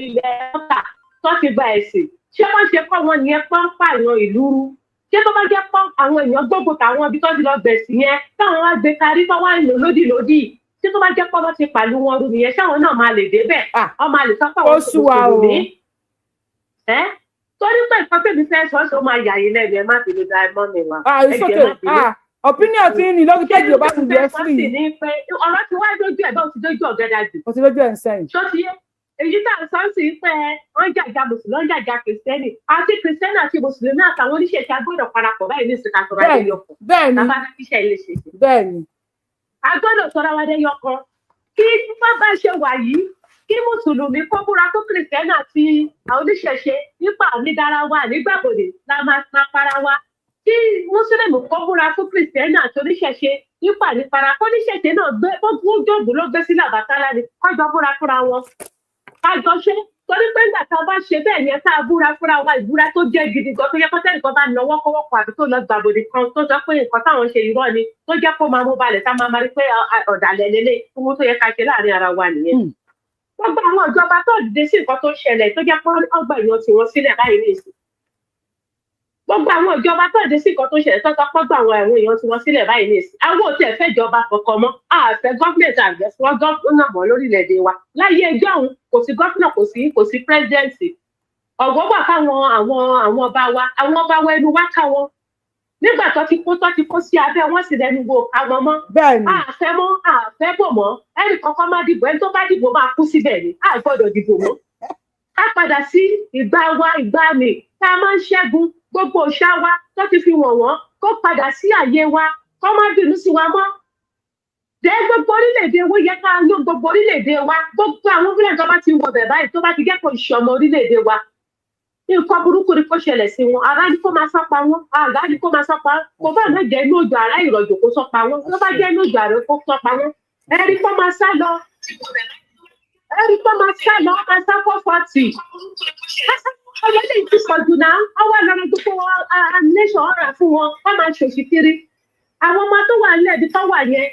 ilẹ̀ ọ̀tà tó ti gba ẹ̀sìn ṣé wọ́n ṣe kọ́ wọn yẹn pọ́npá àwọn ìlú rú ṣé tó bá jẹ́ pọ́n àwọn èèyàn gbogbo tàwọn ibi tó ti lọ gbẹ̀sìn yẹn táwọn wá gbé kárí tó wá ń lò lódìlódì ṣé tó bá jẹ́ pọ́n wọ́n ti pàlú wọn rú nìyẹn ṣáwọn náà máa lè débẹ̀ wọ́n máa lè sọ́pọ̀ wọn tó tó ní tó torí pé nǹkan tèmi fẹ́ sọ ṣó máa yà yín lẹ́nu ẹ má fi lè da ẹ mọ́ mi wá. It's okay. Opinion tí ní lórí péjì ò bá ti jẹ́ free. Ọ̀rọ̀ ti wá dójú ẹ̀ bá ti dójú ọ̀gẹ́dà jù. Ó ti lójú ẹ̀ ń sẹ́yìn. Ṣó ti yé? Èyí tá à ń sọ sí pé wọ́n jàjà mùsùlùmí wọ́n jàjà kìrìsìtẹ́nì àti kìrìsìtẹ́nì àti mùsùlùmí àtàwọn oníṣẹ̀ṣe agbọ́dọ̀ parapọ̀ báyìí ní ìsìnkà sọ̀rọ̀ ayé yọkọ̀. Bẹ́ẹ̀ni. Bàbá iṣẹ́ ilé ṣe. Bẹ́ẹ̀ni. Agbọ́dọ̀ sọ̀rọ̀ wa dé yọkọ̀. Kí bàbá ṣe wà yìí, kí mùsùlùmí kó búra tó kìrìsìtẹ́nì àti àwọn oníṣẹ̀ṣe nípa onídàra wa nígbàgbọ́dẹ̀ la máa para wa. Kí mùsùlùmí kó búra tó kìrìsìtẹ́nì àti oníṣẹ̀ṣe nípa nípara kó oníṣẹ̀ṣe náà gbé ó jọ̀gbọ́n ló gbé sílẹ̀ àbátálá ni kọ́jọ́ búra fúnra wọn. Kájọ ṣe torí pé nígbà tá a bá ṣe bẹ́ẹ̀ yẹn tá a búra fúnra wa ìbúra tó jẹ́ gidi gan tó yẹ kó tẹ́nìkan bá nawọ́ kọ́wọ́kọ́ àbí tó lọ gbàbọ̀dé kan tó sọ pé nǹkan táwọn ṣe irọ́ ni tó jẹ́ kó máa mú balẹ̀ tá a máa rí pé ọ̀dàlẹ̀ lélẹ̀ owó tó yẹ ká ṣe láàrin ara wa nìyẹn. Gbogbo àwọn ìjọba tó dìde sí nǹkan tó ṣẹlẹ̀ tó jẹ́ pé ọgbà ìyàn tí wọ́n sílẹ̀ báyìí ní ìsìn. Gbogbo àwọn ìjọba tó dìde sí nǹkan tó ṣẹlẹ̀ tó sọ pé ọgbà àwọn èèyàn tí wọ́n sílẹ̀ báyìí ní ìsìn. Àwọn òtí ẹ̀fẹ́ ìjọba kankan mọ́ àfẹ́ gọ́ọ̀mẹ̀ntì àgbẹ̀ fún gọ́ọ̀nà mọ́ lórílẹ̀‐èdè wa. Láyé ẹjọ́ òun kò sí gọ́ọ̀nà kò sí pírẹ́sidẹ́ǹtì. Ọ̀gbọ́n wà fáwọn àwọn ọba wa ẹnu wá ká wọn. Nígbà tó ti kó sí abẹ́ wọn sì lẹ́nu wo àwọn mọ́. Àfẹ́ bò mọ́ ẹnì kankan má dìbò ẹni tó bá dìbò máa kú síbẹ̀ ni a gbọ́dọ̀ dìbò mọ́. Ká padà sí ìgbà mi tá a máa ń ṣẹ́gun gbogbo òṣà wa tó ti fi wọ̀n wọ́n kó padà sí àyè wa kó má bínú sí wa mọ́. Dẹ́ gbogbo orílẹ̀-èdè wo yẹ ká yọ gbogbo orílẹ̀-èdè wa gbogbo àwọn orílẹ̀-èdè tó bá ti wọ bẹ̀ báyìí tó bá ti gẹ́kọ̀ọ́ ìṣọmọ orílẹ̀-èdè wa. Nǹkan burúkú ni kó ṣẹlẹ̀ sí wọn ará ni kó máa sápa wọn àgá ni kó máa sápa kó bá má jẹ́ inú òjò ará ìrọ̀jò kó sọ́pa wọn tó bá jẹ́ inú òjò àrẹ kó sọ́pa wọn ẹ̀rí kó máa sá lọ máa sá 440. Ọjọ́ lè ti pọ̀ jù náà ọwọ́ lọ́nà gbogbo nation ọ̀rà fún wọn wọ́n máa ṣòṣì kiri. Àwọn ọmọ tó wà nílẹ̀ ibi tó wà yẹn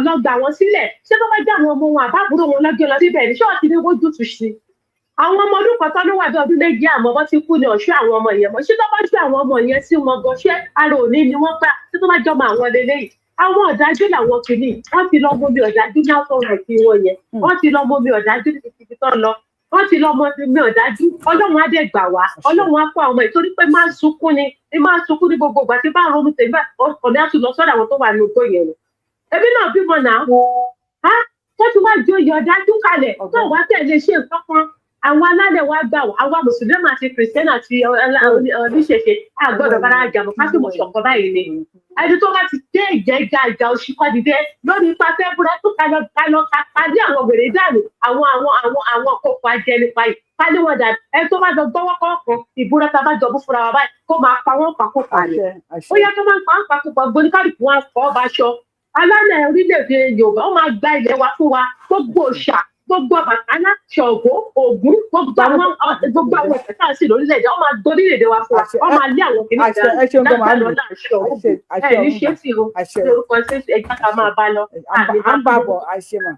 lọ gbà wọ́n sílẹ̀ ṣé tó bá jẹ́ àwọn ọmọ wọn àbábúrò wọn lọ́jọ́ lọ síbẹ̀ ní ṣọ́ọ̀tì ní wójú tù sí. Àwọn ọmọ ọdún kan tó ló wà bí ọdún méjì àmọ́ wọ́n ti kú ní ọ̀ṣọ́ àwọn ọmọ yẹn mọ́ ṣé tó bá ṣe àwọn ọmọ yẹn sí wọn gan ṣé ara òní ni wọ́n gbà ṣé tó bá jọmọ àwọn lélẹ́yìí. Àwọn ọ̀dájú làwọn kìíní wọ́n ti lọ mọ́mí ọ̀dájú ní àtọ̀rọ̀ sí wọn yẹn wọ́n ti lọ mọ́mí ọ̀dájú ní títí tó lọ wọ́n ti lọ mọ́mí ọ̀dájú Ọlọ́run á dẹ̀ gbà wá Ọlọ́run á kó àwọn ọmọ ìtorí pé máa ń sunkún ní gbogbo ìgbà tí bá ń ronú tèmi ọkọ̀ ní àtúntò sọ́dọ̀ àwọn tó wà ní ogbó yẹn. Ẹbí náà bímọ náà tó ti wá joyè ọ̀dájú kalẹ̀ tó wá tẹ̀lé ṣe nǹkan kan àwọn alálẹ̀ wa gbà wá àwa mùsùlùmí àti kìrìsìtẹ́nì àti oníṣẹ̀ṣe àgbọ̀dọ̀ bára àjàmọ̀ fásitì ṣọ̀kan báyìí ni. Ẹni tó bá ti dé ìjà oṣù kan dìde lórí ipa fẹ́ búra tó kalọ̀ pàdé àwọn wèrè dànù àwọn kókó ajẹnipa yìí pàdé wọn dànù ẹni tó bá lọ gbọ́wọ́ kọ̀ọ̀kan ìbúra tá a bá jọ bú fúnra wa báyìí kó máa pa wọ́n pàkópa rẹ̀. Ó yẹ kó máa pa wọ́n pàkópa gboníkàlùkù wọn kọ́ ọba aṣọ alálẹ̀ orílẹ̀-èdè Yorùbá ó máa gba ilẹ̀ wa fún wa gbogbo òòṣà gbogbo Ọbàtálá Ṣàngó Ògún gbogbo àwọn ẹ̀ka tá a sì lórílẹ̀-èdè wọ́n máa gbọ́ orílẹ̀-èdè wa fún wa wọ́n máa lé àwọn kìnìún dáadáa lágbàdo láṣọ ẹ̀ ní ṣé tí o lórúkọ ẹ̀ka ká máa bá lọ. À ń bá bọ̀ àṣẹ mà.